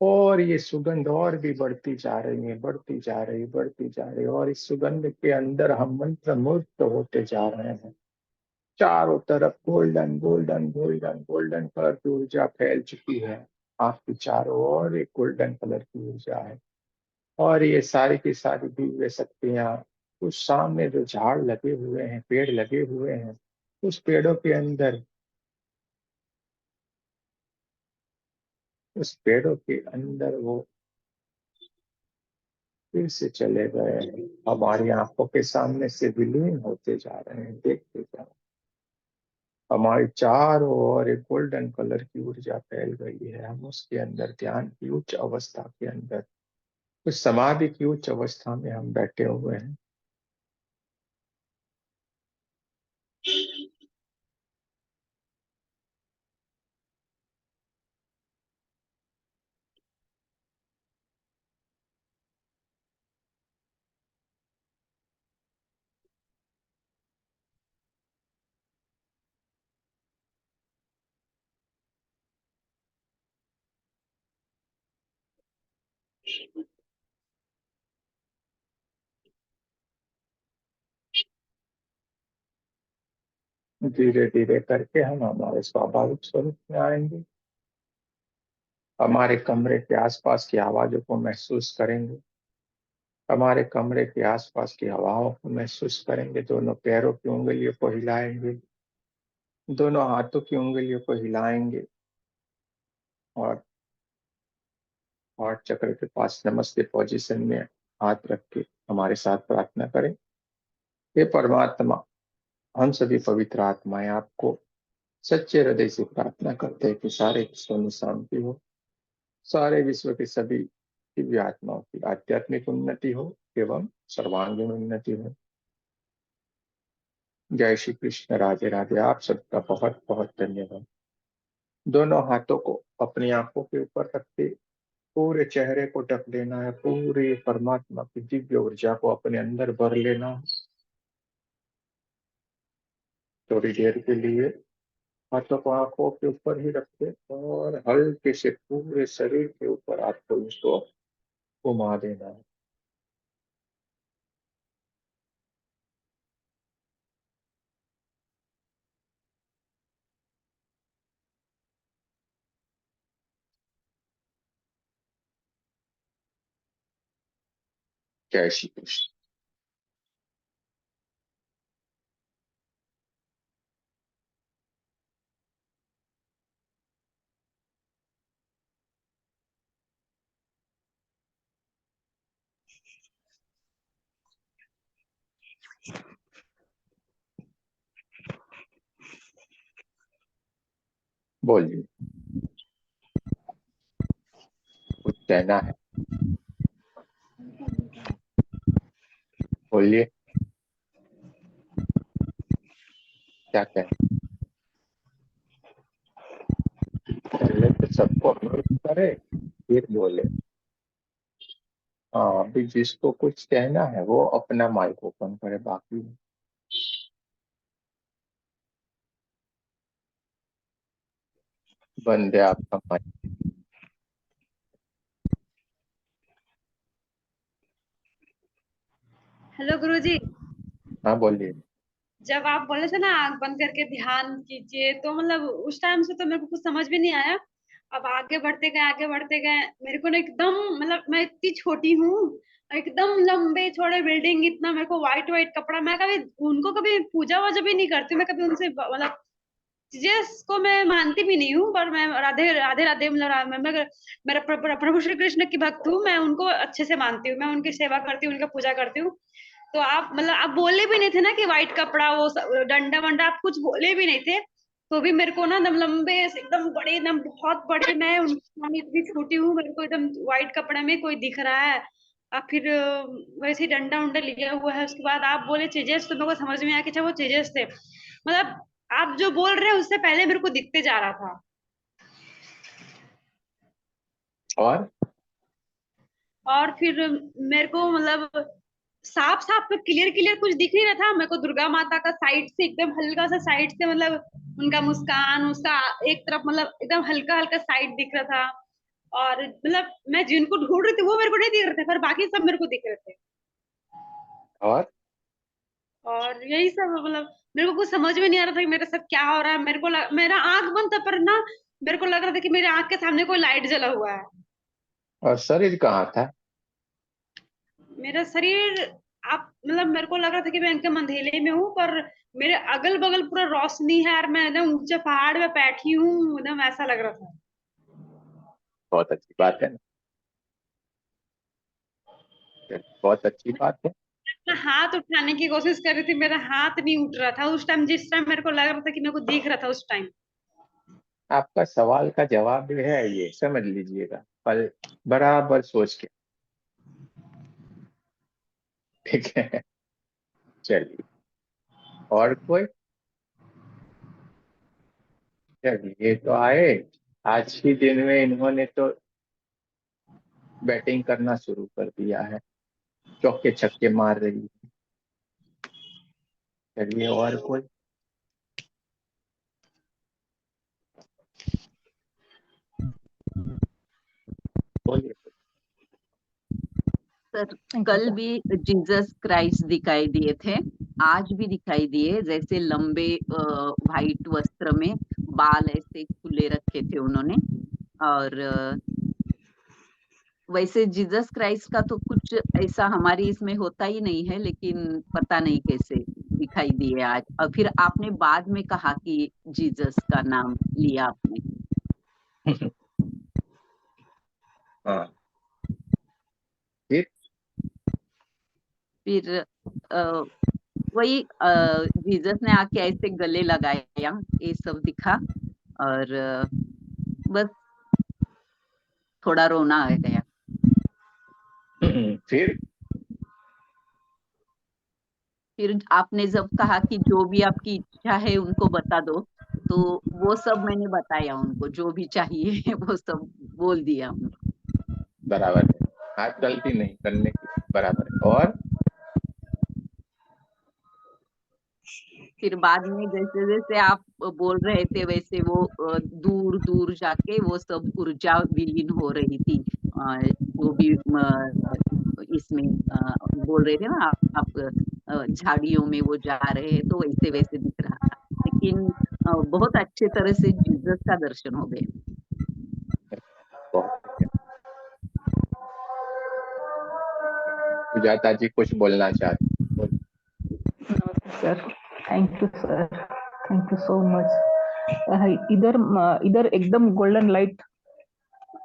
और ये सुगंध और भी बढ़ती जा रही है, बढ़ती जा रही, बढ़ती जा रही है। और इस सुगंध के अंदर हम मंत्र मुग्ध होते जा रहे हैं। चारों तरफ golden golden golden golden colour की ऊर्जा फैल चुकी है। आपकी चारों ओर एक गोल्डन कलर की ऊर्जा है। और ये सारी की सारी दिव्य शक्तियां उस सामने जो झाड़ लगे हुए हैं, पेड़ लगे हुए हैं, उस पेड़ों के अंदर, उस पेड़ों के अंदर वो फिर से चले गए हैं। हमारी आंखों के सामने से विलीन होते जा रहे हैं, देखते जा रहे हैं। हमारी चारों ओर एक गोल्डन कलर की ऊर्जा फैल गई है। हम उसके अंदर ध्यान की उच्च अवस्था के अंदर, उस समाधि की उच्च अवस्था में हम बैठे हुए हैं। धीरे धीरे करके हम हमारे स्वाभाविक स्वरूप में आएंगे। हमारे कमरे के आसपास की आवाजों को महसूस करेंगे। हमारे कमरे के आसपास की हवाओं को महसूस करेंगे। दोनों पैरों की उंगलियों को हिलाएंगे, दोनों हाथों की उंगलियों को हिलाएंगे, और चक्र के पास नमस्ते पोजीशन में हाथ रख के हमारे साथ प्रार्थना करें। हे परमात्मा, हम सभी पवित्र आत्माएं आपको सच्चे हृदय से प्रार्थना करते हैं कि सारे विश्व में शांति हो, सारे विश्व के सभी दिव्य आत्माओं की आध्यात्मिक उन्नति हो एवं सर्वांगीण उन्नति हो। जय श्री कृष्ण, राधे राधे। आप सबका बहुत बहुत धन्यवाद। दोनों हाथों को अपनी आंखों के ऊपर रखते पूरे चेहरे को ढक लेना है, पूरी परमात्मा की दिव्य ऊर्जा को अपने अंदर भर लेना। थोड़ी देर के लिए हाथों को आंखों के ऊपर ही रखते और हल्के से पूरे शरीर के ऊपर आपको इसको घुमा देना है। जय श्री कृष्ण। बोलिए, कुछ कहना है? बोलिए, क्या कहना? पहले तो सबको म्यूट करे, फिर बोले। हाँ, अभी जिसको कुछ कहना है वो अपना माइक ओपन करे, बाकी बंद है आपका माइक। हेलो गुरुजी। हाँ बोलिए। जब आप बोले थे ना आंख बंद करके ध्यान कीजिए, तो मतलब उस टाइम से तो मेरे को कुछ समझ भी नहीं आया। अब आगे बढ़ते गए मेरे को ना एकदम, मतलब मैं इतनी छोटी हूँ, एकदम लंबे चौड़े बिल्डिंग, इतना मेरे को व्हाइट व्हाइट कपड़ा। मैं कभी उनको कभी पूजा वूजा भी नहीं करती हूँ, मैं कभी उनसे मतलब जीसस को मैं मानती भी नहीं हूँ, पर मैं राधे राधे राधे मतलब मैं मेरा प्रभु श्री कृष्ण की भक्त हूँ। मैं उनको अच्छे से मानती हूँ, मैं उनकी सेवा करती हूँ, उनका पूजा करती हूँ। तो आप मतलब आप बोले भी नहीं थे ना कि व्हाइट कपड़ा वो डंडा वंडा, आप कुछ बोले भी नहीं थे। तो भी मेरे को ना एकदम लंबे से, एकदम बड़े, एकदम बहुत बड़े, मैं उनकी सामने इतनी छोटी हूँ, मेरे को एकदम व्हाइट कपड़े में कोई दिख रहा है। अब फिर वैसे ही डंडा उंडा लिया हुआ है। उसके बाद आप बोले चेजेस, तो मेरे को समझ में आया कि अच्छा वो चेजेस थे। मतलब आप जो बोल रहे हैं उससे पहले मेरे को दिखते जा रहा था। और और फिर मेरे को मतलब साफ साफ में क्लियर क्लियर कुछ दिख नहीं रहा था मेरे को। दुर्गा माता का साइड से, एकदम हल्का सा साइड से, मतलब उनका मुस्कान, उसका एक तरफ मतलब एकदम हल्का हल्का साइड दिख रहा था। और मतलब मैं जिनको ढूंढ रही थी वो मेरे को नहीं दिख रहे थे, पर बाकी सब मेरे को दिख रहे थे। और और यही सब मतलब मेरे को कुछ समझ में नहीं आ रहा था कि मेरे साथ क्या हो रहा है। मेरा आंख बंद था, पर ना मेरे को लग रहा था कि मेरे आंख के सामने कोई लाइट जला हुआ है। और शरीर कहाँ था? मेरा शरीर, आप मतलब मेरे को लग रहा था कि मैं एकदम अंधेरे में हूँ, पर मेरे अगल बगल पूरा रोशनी है, और मैं एकदम ऊंचे पहाड़ में बैठी हूँ, एकदम ऐसा लग रहा था। बहुत अच्छी बात है ना, बहुत अच्छी बात है। मैं हाथ उठाने की कोशिश कर रही थी, मेरा हाथ नहीं उठ रहा था उस टाइम, जिस टाइम मेरे को लग रहा था कि मेरे को दिख रहा था उस टाइम। आपका सवाल का जवाब भी है, ये समझ लीजिएगा, कल बराबर सोच के। ठीक है, चलिए। और कोई? चलिए, तो आए। आज ही दिन में इन्होंने तो बैटिंग करना शुरू कर दिया है, चौके छक्के मार रही है। चलिए, और कोई? बोलिए। सर, कल भी जीसस क्राइस्ट दिखाई दिए थे, आज भी दिखाई दिए। जैसे लंबे वाइट वस्त्र में, बाल ऐसे खुले रखे थे उन्होंने। और वैसे जीसस क्राइस्ट का तो कुछ ऐसा हमारी इसमें होता ही नहीं है, लेकिन पता नहीं कैसे दिखाई दिए आज। और फिर आपने बाद में कहा कि जीसस का नाम लिया आपने। हाँ, फिर फिर वही जीसस ने आके ऐसे गले लगाया, ये सब दिखा। और बस थोड़ा रोना आ गया। फिर फिर आपने जब कहा कि जो भी आपकी इच्छा है उनको बता दो, तो वो सब मैंने बताया उनको, जो भी चाहिए वो सब बोल दिया उनको। बराबर है। हाथ गलती नहीं करने की, बराबर है। और फिर बाद में जैसे जैसे आप बोल रहे थे वैसे वो दूर दूर जाके वो सब ऊर्जा विलीन हो रही थी। जो भी इसमें बोल रहे थे ना आप झाड़ियों में वो जा रहे हैं तो वैसे वैसे दिख रहा था। लेकिन बहुत अच्छे तरह से जीसस का दर्शन हो गया। बहुत बढ़िया। सुजाता जी कुछ बोलना चाहते हैं? बोल। Sir, thank you sir, thank you so much. इधर एकदम गोल्डन लाइट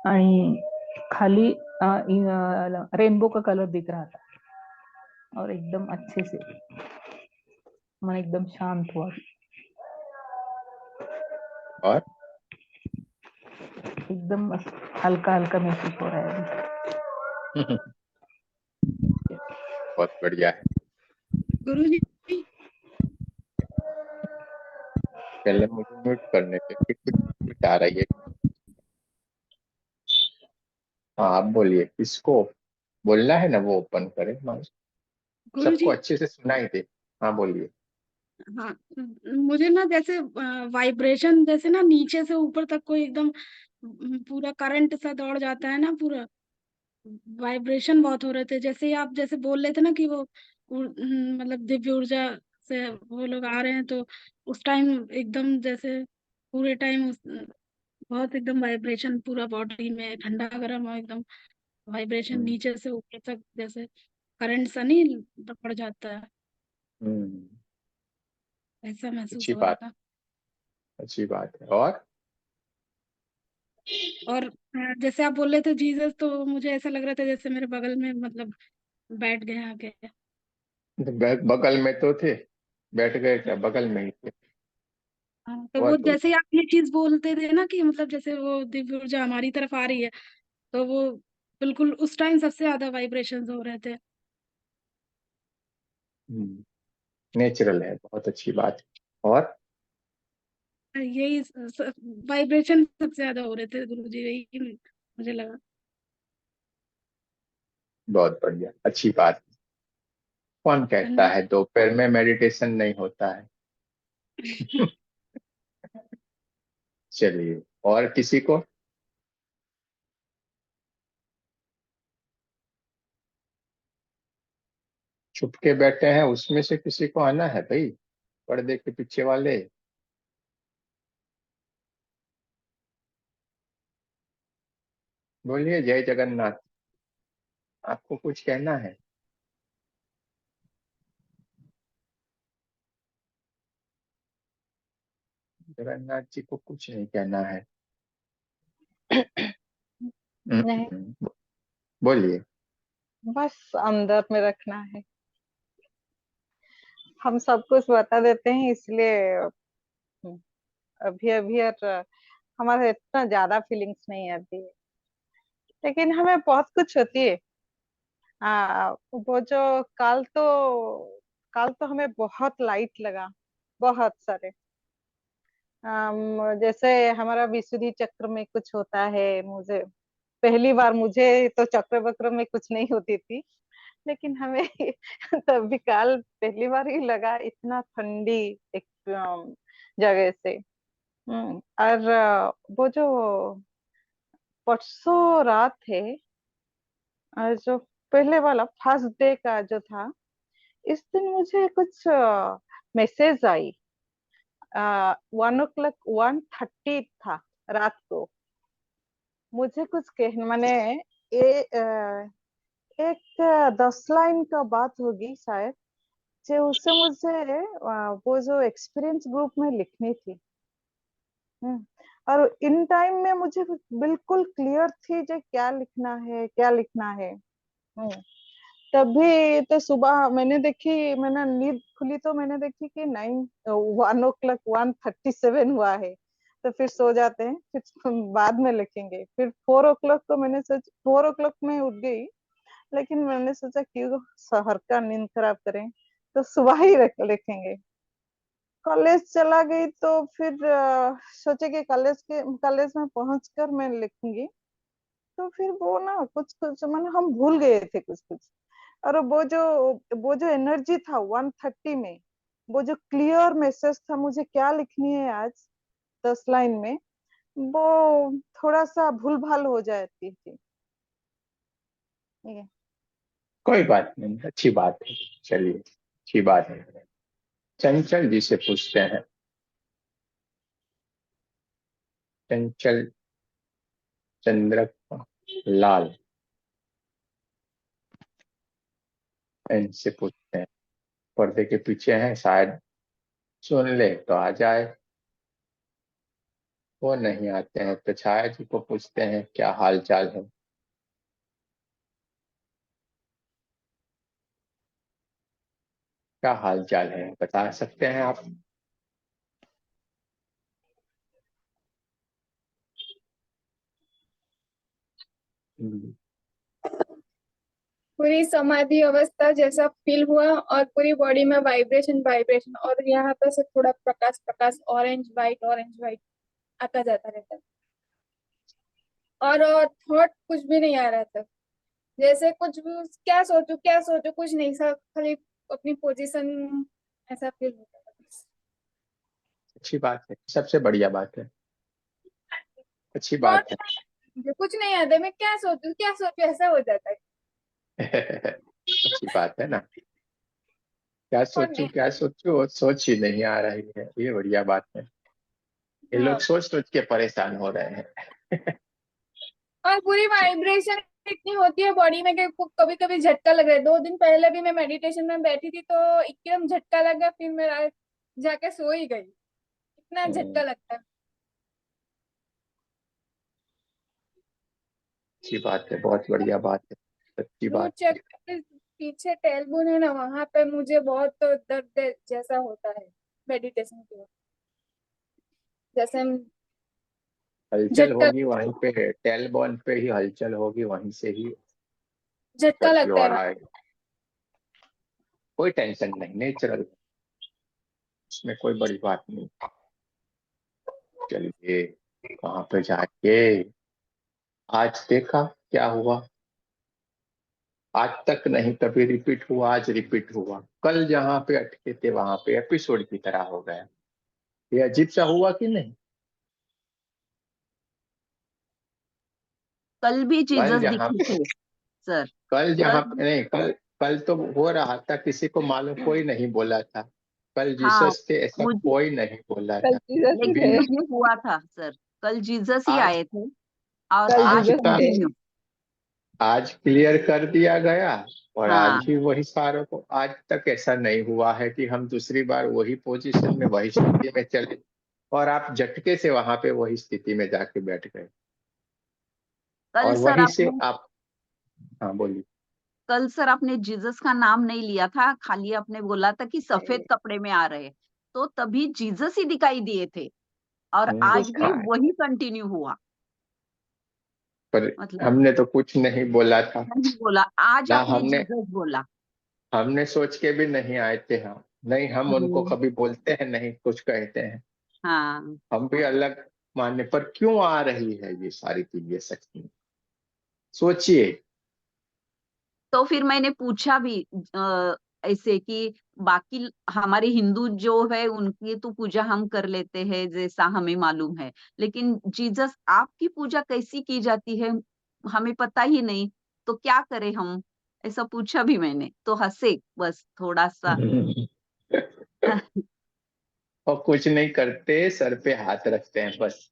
आणि खाली रेनबो का कलर दिख रहा था और एकदम अच्छे से मन एकदम शांत हुआ, और एकदम हल्का हल्का महसूस हो रहा है अभी। बहुत बढ़िया है। गुरुजी, पहले मुझे म्यूट करने के फिर कुछ आ रही है। हाँ, आप बोलिए, किसको बोलना है ना वो ओपन करे माइक। सबको गुरुजी। अच्छे से सुनाई दे। हाँ बोलिए। हाँ, मुझे ना जैसे वाइब्रेशन जैसे ना नीचे से ऊपर तक कोई एकदम पूरा करंट सा दौड़ जाता है ना, पूरा वाइब्रेशन बहुत हो रहे थे। जैसे ही आप जैसे बोल रहे थे ना कि वो मतलब दिव्य ऊर्जा से वो लोग आ रहे हैं, तो उस टाइम एकदम जैसे पूरे टाइम बहुत एकदम वाइब्रेशन पूरा बॉडी में ठंडा गर्म और एकदम वाइब्रेशन हम्म। नीचे से ऊपर तक जैसे करंट सा नहीं पड़ जाता है, हम्म, ऐसा महसूस अच्छी हो रहा बात, था। अच्छी बात है। और और जैसे आप बोल रहे थे जीसस, तो मुझे ऐसा लग रहा था जैसे मेरे बगल में मतलब बैठ गए आके। बगल में तो थे, बैठ गए क्या? बगल में ही थे। हाँ, तो हुआ वो तो जैसे ही आप ये चीज बोलते थे ना कि मतलब जैसे वो दिव्य ऊर्जा हमारी तरफ आ रही है, तो वो बिल्कुल उस टाइम सबसे ज्यादा वाइब्रेशंस हो रहे थे। नेचुरल है, बहुत अच्छी बात है। और यही वाइब्रेशन सबसे ज्यादा हो रहे थे गुरुजी, यही मुझे लगा। बहुत बढ़िया, अच्छी बात। कौन कहता धन्यवाद। है दोपहर में मेडिटेशन नहीं होता है? चलिए, और किसी को? छुप के बैठे हैं उसमें से किसी को आना है भाई, पर्दे के पीछे वाले। बोलिए जय जगन्नाथ। आपको कुछ कहना है? जगन्नाथ जी को कुछ नहीं कहना है। नहीं, बोलिए। बस अंदर में रखना है। हम सब कुछ बता देते हैं इसलिए अभी अभी और हमारा इतना ज्यादा फीलिंग्स नहीं है अभी, लेकिन हमें बहुत कुछ होती है। वो जो काल तो हमें बहुत लाइट लगा, बहुत सारे। जैसे हमारा विशुद्धि चक्र में कुछ होता है, मुझे पहली बार, मुझे तो चक्र वक्र में कुछ नहीं होती थी, लेकिन हमें तभी काल पहली बार ही लगा, इतना ठंडी एक जगह से। और वो जो परसों रात है, जो पहले वाला फर्स्ट डे का जो था, इस दिन मुझे कुछ मैसेज आई। 1 o'clock 1:30 था रात को। मुझे कुछ कह मैंने एक 10 लाइन का बात होगी शायद, जो उससे मुझे वो जो एक्सपीरियंस ग्रुप में लिखनी थी। हम्म, और इन टाइम में मुझे बिल्कुल क्लियर थी जो क्या लिखना है, क्या लिखना है। तभी तो सुबह मैंने नींद खुली तो मैंने देखी कि 1 o'clock 1:37 हुआ है। तो फिर सो जाते हैं, फिर बाद में लिखेंगे। फिर 4 o'clock को मैंने सोच 4 o'clock में उठ गई, लेकिन मैंने सोचा क्यों शहर का नींद खराब करें, तो सुबह ही लिखेंगे। कॉलेज चला गई तो फिर सोचे कि कॉलेज में पहुंचकर मैं लिखूंगी। तो फिर वो ना कुछ कुछ मैंने हम भूल गए थे कुछ कुछ। और वो जो एनर्जी था 130 में, वो जो क्लियर मैसेज था मुझे क्या लिखनी है आज 10 लाइन में, वो थोड़ा सा भूल भाल हो जाती थी। ये कोई बात नहीं, अच्छी बात है। चलिए, अच्छी बात है। चंचल जी से पूछते हैं। चंचल चंद्र लाल, इनसे पूछते हैं। पर्दे के पीछे हैं, शायद सुन ले तो आ जाए। वो नहीं आते हैं तो छाया जी को पूछते हैं क्या हाल चाल है। क्या हाल चाल है बता सकते हैं आप? हम्म, पूरी समाधि अवस्था जैसा फील हुआ और पूरी बॉडी में वाइब्रेशन वाइब्रेशन, और यहाँ पे से थोड़ा प्रकाश प्रकाश ऑरेंज वाइट आता जाता रहता है। और थॉट कुछ भी नहीं आ रहा था, जैसे कुछ भी क्या सोचूं कुछ नहीं, सब खाली अपनी पोजीशन ऐसा फील होता था। अच्छी बात है, सबसे बढ़िया बात है, अच्छी थॉट बात है। मुझे कुछ नहीं आता, मैं क्या सोचूं ऐसा हो जाता है। अच्छी बात है ना। क्या और सोचूं क्या सोचूं, वो सोच ही नहीं आ रही है, ये बढ़िया बात है। ये लोग हाँ, सोच सोच के परेशान हो रहे हैं। और पूरी वाइब्रेशन इतनी होती है बॉडी में कि कभी कभी झटका लग रहा है। 2 दिन पहले भी मैं मेडिटेशन में बैठी थी तो एकदम झटका लगा, फिर मैं जाके सो ही गई, इतना झटका लगता है। अच्छी बात है, बहुत बढ़िया बात है, अच्छी रूट बात है। चक्र के पीछे टेलबोन है ना, वहां पे मुझे बहुत दर्द जैसा होता है मेडिटेशन के वक्त, जैसे हलचल झटका होगी वहीं पे, टेलबोन पे ही हलचल होगी, वहीं से ही झटका ऊपर की लगता ओर है। आएगी। कोई टेंशन नहीं, नेचुरल, उसमें कोई बड़ी बात नहीं। चलिए, वहां पे जाके आज देखा क्या हुआ। आज तक नहीं कभी रिपीट हुआ, आज रिपीट हुआ। कल जहाँ पे अटके थे वहां पे एपिसोड की तरह हो गया। ये अजीब सा हुआ कि नहीं? कल भी कल जीसस जहाँ दिखे थे सर। कल कल जहाँ नहीं, कल कल तो हो रहा था, किसी को मालूम, कोई नहीं बोला था कल हाँ, जीसस थे, ऐसा मुझे कोई नहीं बोला कल था। जीसस ही लेकिन थे। ये हुआ था सर, कल जीसस ही आज आए थे और कल आज आज जीसस का थे। कंटिन्यू। आज क्लियर कर दिया गया। और आज हाँ, भी वही सारों को, आज तक ऐसा नहीं हुआ है कि हम दूसरी बार वही पोजीशन में वही स्थिति में चले और आप झटके से वहां पे वही स्थिति में जाके बैठ गए कल और सर वहीं से आपने आप। हाँ बोलिए। कल सर आपने जीसस का नाम नहीं लिया था, खाली आपने बोला था कि सफेद कपड़े में आ रहे, तो तभी जीसस ही दिखाई दिए थे और आज भी देखा है, वही कंटिन्यू हुआ। पर मतलब हमने तो कुछ नहीं बोला था नहीं बोला, आज ना। आपने हमने जीसस बोला। हमने सोच के भी नहीं आए थे। हम नहीं, हम उनको हम्म, कभी बोलते हैं नहीं, कुछ कहते हैं। हाँ, हम भी अलग मानने पर क्यों आ रही है ये सारी चीजें, सच में सोचिए। तो फिर मैंने पूछा भी ऐसे कि बाकी हमारे हिंदू जो है उनकी तो पूजा हम कर लेते हैं जैसा हमें मालूम है, लेकिन जीसस आपकी पूजा कैसी की जाती है हमें पता ही नहीं, तो क्या करें हम, ऐसा पूछा भी मैंने, तो हंसे बस थोड़ा सा। और कुछ नहीं करते, सर पे हाथ रखते हैं बस।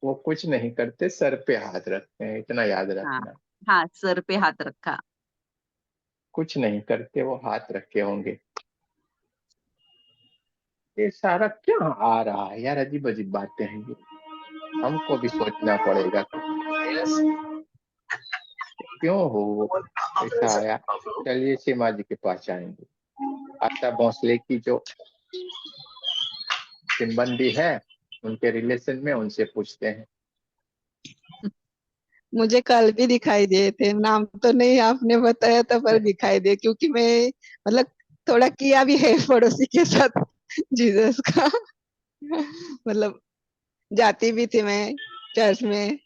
वो कुछ नहीं करते, सर पे हाथ रखते हैं, इतना याद हाँ, रखना। हाँ, सर पे हाथ रखा। कुछ नहीं करते, वो हाथ रखे होंगे। ये सारा क्या आ रहा है यार, अजीब अजीब बातें हैं ये। हमको भी सोचना पड़ेगा कि क्यों हो ऐसा आया। चलिए सीमा जी के पास जाएंगे। आशा भोसले की जो संबंधी है उनके रिलेशन में, उनसे पूछते हैं। मुझे कल भी दिखाई दिए थे, नाम तो नहीं आपने बताया था पर दिखाई दिए, क्योंकि मैं मतलब थोड़ा किया भी है पड़ोसी के साथ जीसस का। मतलब जाती भी थी मैं चर्च में।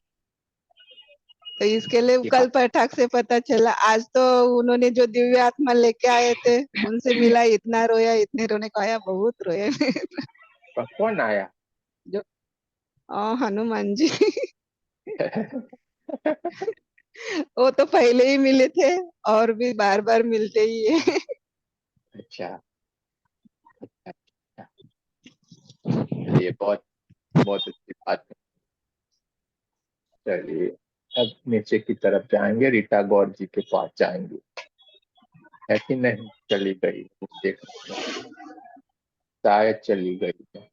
तो इसके लिए कल पटाख से पता चला। आज तो उन्होंने जो दिव्य आत्मा लेके आए थे उनसे मिला, इतना रोया, इतने रोने को आया, बहुत रोया। कौन आया? जो हनुमान जी। वो तो पहले ही मिले थे और भी बार बार मिलते ही है। अच्छा अच्छा अच्छा। ये बहुत बहुत अच्छी बात है। चलिए अब नीचे की तरफ जाएंगे, रीटा गौर जी के पास जाएंगे, है कि नहीं? चली गई, देख शायद चली गई है।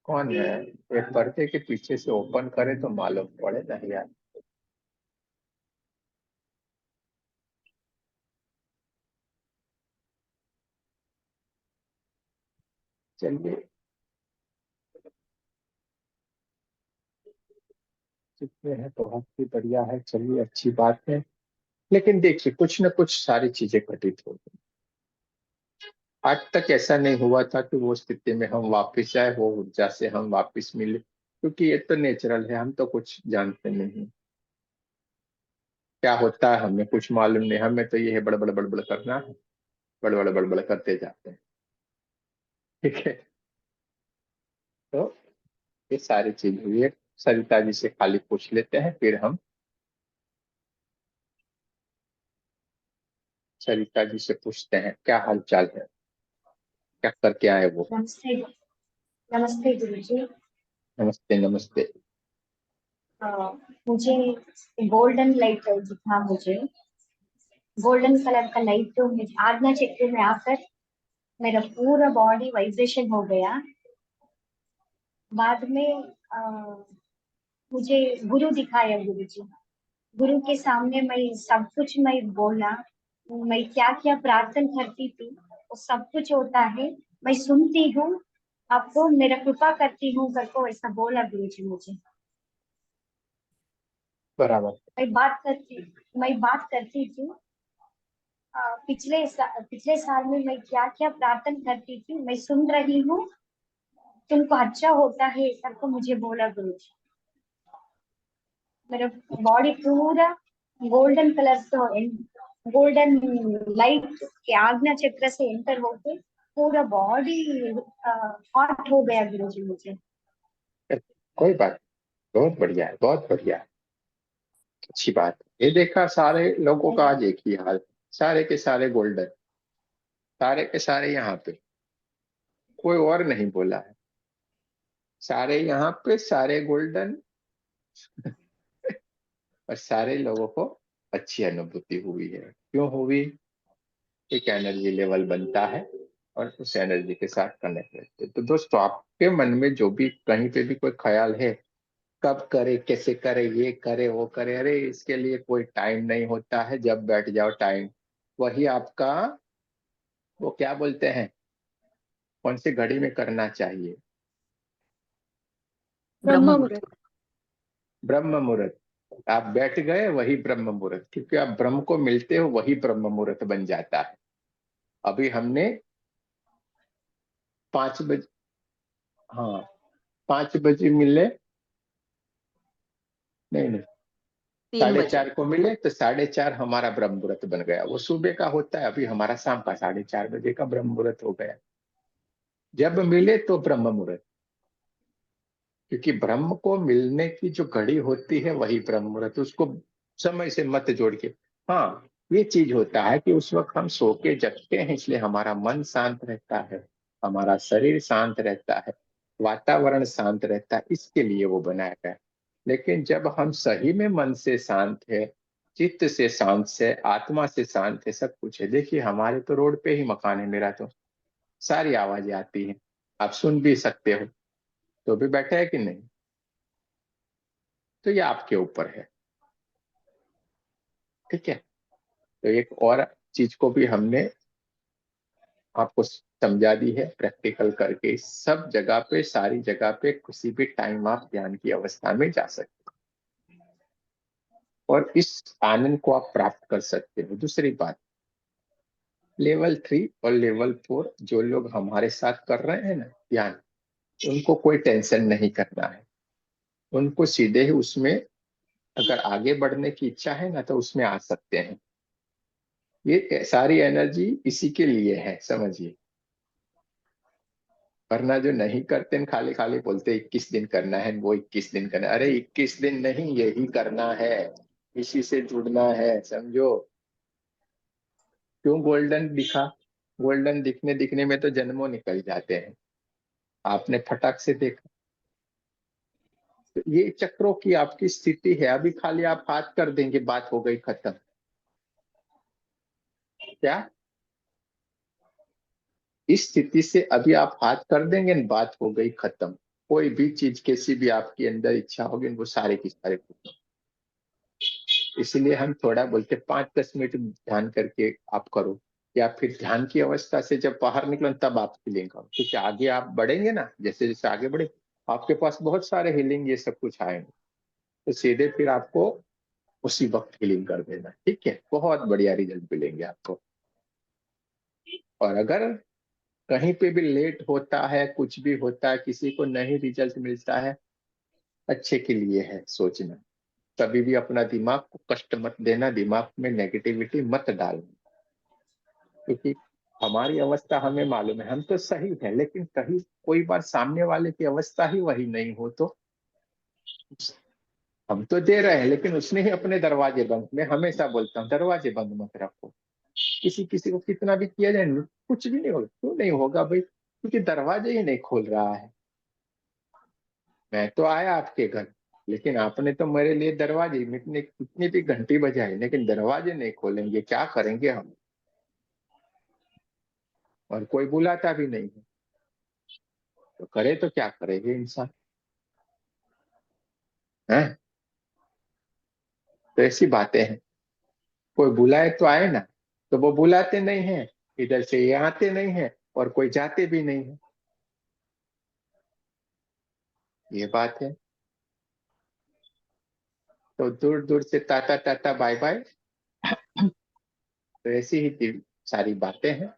कौन है? एक पर्दे के पीछे से ओपन करे तो मालूम पड़े ना यार। चलिए जितने हैं बहुत ही बढ़िया है, चलिए अच्छी बात है। लेकिन देखिए कुछ न कुछ सारी चीजें घटित हो गई। आज तक ऐसा नहीं हुआ था कि वो स्थिति में हम वापस आए, वो ऊर्जा से हम वापस मिले, क्योंकि ये तो नेचुरल है, हम तो कुछ जानते नहीं क्या होता है, हमें कुछ मालूम नहीं। हमें तो ये है बड़बड़ बड़बड़ करना है, बड़बड़ बड़बड़ करते जाते हैं। ठीक है, तो ये सारी चीज हुई है। सरिता जी से खाली पूछ लेते हैं, फिर हम सरिता जी से पूछते हैं क्या हाल चाल है, क्या करके आए वो। नमस्ते। नमस्ते गुरुजी। नमस्ते नमस्ते। मुझे गोल्डन लाइट दिखा, मुझे गोल्डन कलर का लाइट तो मुझे आज्ञा चक्र में आकर मेरा पूरा बॉडी वाइब्रेशन हो गया। बाद में मुझे गुरु दिखाया, गुरुजी। गुरु के सामने मैं सब कुछ मैं बोला, मैं क्या क्या प्रार्थना करती थी वो सब कुछ होता है, मैं सुनती हूँ, आपको मेरा कृपा करती हूँ करके ऐसा बोला गुरुजी मुझे। बराबर। मैं बात करती थी। पिछले साल में मैं क्या क्या प्रार्थना करती थी मैं सुन रही हूँ, तुमको अच्छा होता है सबको मुझे बोला गुरुजी। मेरा बॉडी पूरा गोल्डन कलर से, गोल्डन लाइट के आज्ञा चक्र से एंटर होके पूरा बॉडी हॉट हो गया गुरुजी मुझे। कोई बात, बहुत बढ़िया है, बहुत बढ़िया है, अच्छी बात है। ये देखा सारे लोगों का आज एक ही हाल, सारे के सारे गोल्डन, सारे के सारे यहाँ पे, कोई और नहीं बोला है, सारे यहाँ पे सारे गोल्डन। और सारे लोगों को अच्छी अनुभूति हुई है। क्यों हुई? एक एनर्जी लेवल बनता है और उस एनर्जी के साथ कनेक्ट रहते हैं। तो दोस्तों आपके मन में जो भी कहीं पे भी कोई ख्याल है, कब करे, कैसे करे, ये करे, वो करे, अरे इसके लिए कोई टाइम नहीं होता है। जब बैठ जाओ टाइम, वही आपका, वो क्या बोलते हैं, कौन सी घड़ी में करना चाहिए? ब्रह्म मुहूर्त। ब्रह्म मुहूर्त। आप बैठ गए वही ब्रह्म मुहूर्त, क्योंकि आप ब्रह्म को मिलते हो, वही ब्रह्म मुहूर्त बन जाता है। अभी हमने 5 बजे, हाँ 5 बजे मिले, नहीं नहीं, 3 बजे। 4:30 को मिले तो 4:30 हमारा ब्रह्म मुहूर्त बन गया। वो सुबह का होता है, अभी हमारा शाम का 4:30 बजे का ब्रह्म मुहूर्त हो गया। जब मिले तो ब्रह्म मुहूर्त, क्योंकि ब्रह्म को मिलने की जो घड़ी होती है वही ब्रह्म मुहूर्त, उसको समय से मत जोड़ के। हाँ ये चीज होता है कि उस वक्त हम सो के जगते हैं, इसलिए हमारा मन शांत रहता है, हमारा शरीर शांत रहता है, वातावरण शांत रहता है, इसके लिए वो बनाया गया है। लेकिन जब हम सही में मन से शांत है, चित्त से शांत से, आत्मा से शांत है, सब कुछ है। देखिए हमारे तो रोड पे ही मकान है, मेरा तो सारी आवाजें आती हैं, आप सुन भी सकते हो, तो भी बैठे है कि नहीं? तो ये आपके ऊपर है। ठीक है, तो एक और चीज को भी हमने आपको समझा दी है प्रैक्टिकल करके। सब जगह पे, सारी जगह पे, किसी भी टाइम आप ध्यान की अवस्था में जा सकते हो और इस आनंद को आप प्राप्त कर सकते हो। दूसरी बात, लेवल 3 और लेवल 4 जो लोग हमारे साथ कर रहे हैं ना, ध्यान, उनको कोई टेंशन नहीं करना है, उनको सीधे ही उसमें अगर आगे बढ़ने की इच्छा है ना तो उसमें आ सकते हैं। ये सारी एनर्जी इसी के लिए है, समझिए। वरना जो नहीं करते हैं खाली खाली बोलते 21 दिन करना है, वो 21 दिन करना है। अरे 21 दिन नहीं, यही करना है, इसी से जुड़ना है, समझो। क्यों गोल्डन दिखा? गोल्डन दिखने दिखने में तो जन्मों निकल जाते हैं, आपने फटाक से देखा। तो ये चक्रों की आपकी स्थिति है। अभी खाली आप हाथ कर देंगे, बात हो गई खत्म। क्या इस स्थिति से अभी आप हाथ कर देंगे, बात हो गई खत्म। कोई भी चीज, कैसी भी आपके अंदर इच्छा होगी, वो सारे की सारे खत्म। इसलिए हम थोड़ा बोलते 5-10 मिनट ध्यान करके आप करो, या फिर ध्यान की अवस्था से जब बाहर निकलो तब आप फीलिंग करो। क्योंकि आगे आप बढ़ेंगे ना, जैसे जैसे आगे बढ़े आपके पास बहुत सारे हीलिंग ये सब कुछ आएंगे, तो सीधे फिर आपको उसी वक्त हीलिंग कर देना, ठीक है? बहुत बढ़िया रिजल्ट मिलेंगे आपको। और अगर कहीं पे भी लेट होता है, कुछ भी होता है, किसी को नहीं रिजल्ट मिलता है, अच्छे के लिए है सोचना। कभी भी अपना दिमाग को कष्ट मत देना, दिमाग में नेगेटिविटी मत डालना। क्योंकि हमारी अवस्था हमें मालूम है, हम तो सही है, लेकिन कहीं कोई बार सामने वाले की अवस्था ही वही नहीं हो तो हम तो दे रहे हैं, लेकिन उसने ही अपने दरवाजे बंद। मैं हमेशा बोलता हूँ दरवाजे बंद मत रखो। किसी किसी को कितना भी किया जाए कुछ भी नहीं होगा। क्यों नहीं होगा भाई? क्योंकि दरवाजे ही नहीं खोल रहा है। मैं तो आया आपके घर, लेकिन आपने तो मेरे लिए दरवाजे इतनी कितनी भी घंटी बजाई, लेकिन दरवाजे नहीं खोलेंगे, क्या करेंगे हम? और कोई बुलाता भी नहीं है, तो करे तो क्या करेंगे इंसान, है? तो ऐसी बातें हैं। कोई बुलाए तो आए ना, तो वो बुलाते नहीं है, इधर से ये आते नहीं है, और कोई जाते भी नहीं है। ये बात है। तो दूर दूर से टाटा टाटा बाय बाय। तो ऐसी ही सारी बातें हैं।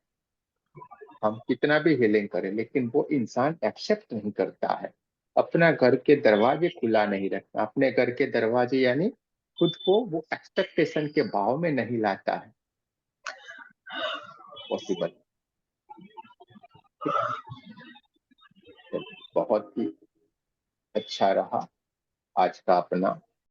हम कितना भी हीलिंग करें, लेकिन वो इंसान एक्सेप्ट नहीं करता है। अपना घर के दरवाजे खुला नहीं रखता, अपने घर के दरवाजे यानी खुद को वो एक्सपेक्टेशन के भाव में नहीं लाता है। पॉसिबल। बहुत ही अच्छा रहा आज का अपना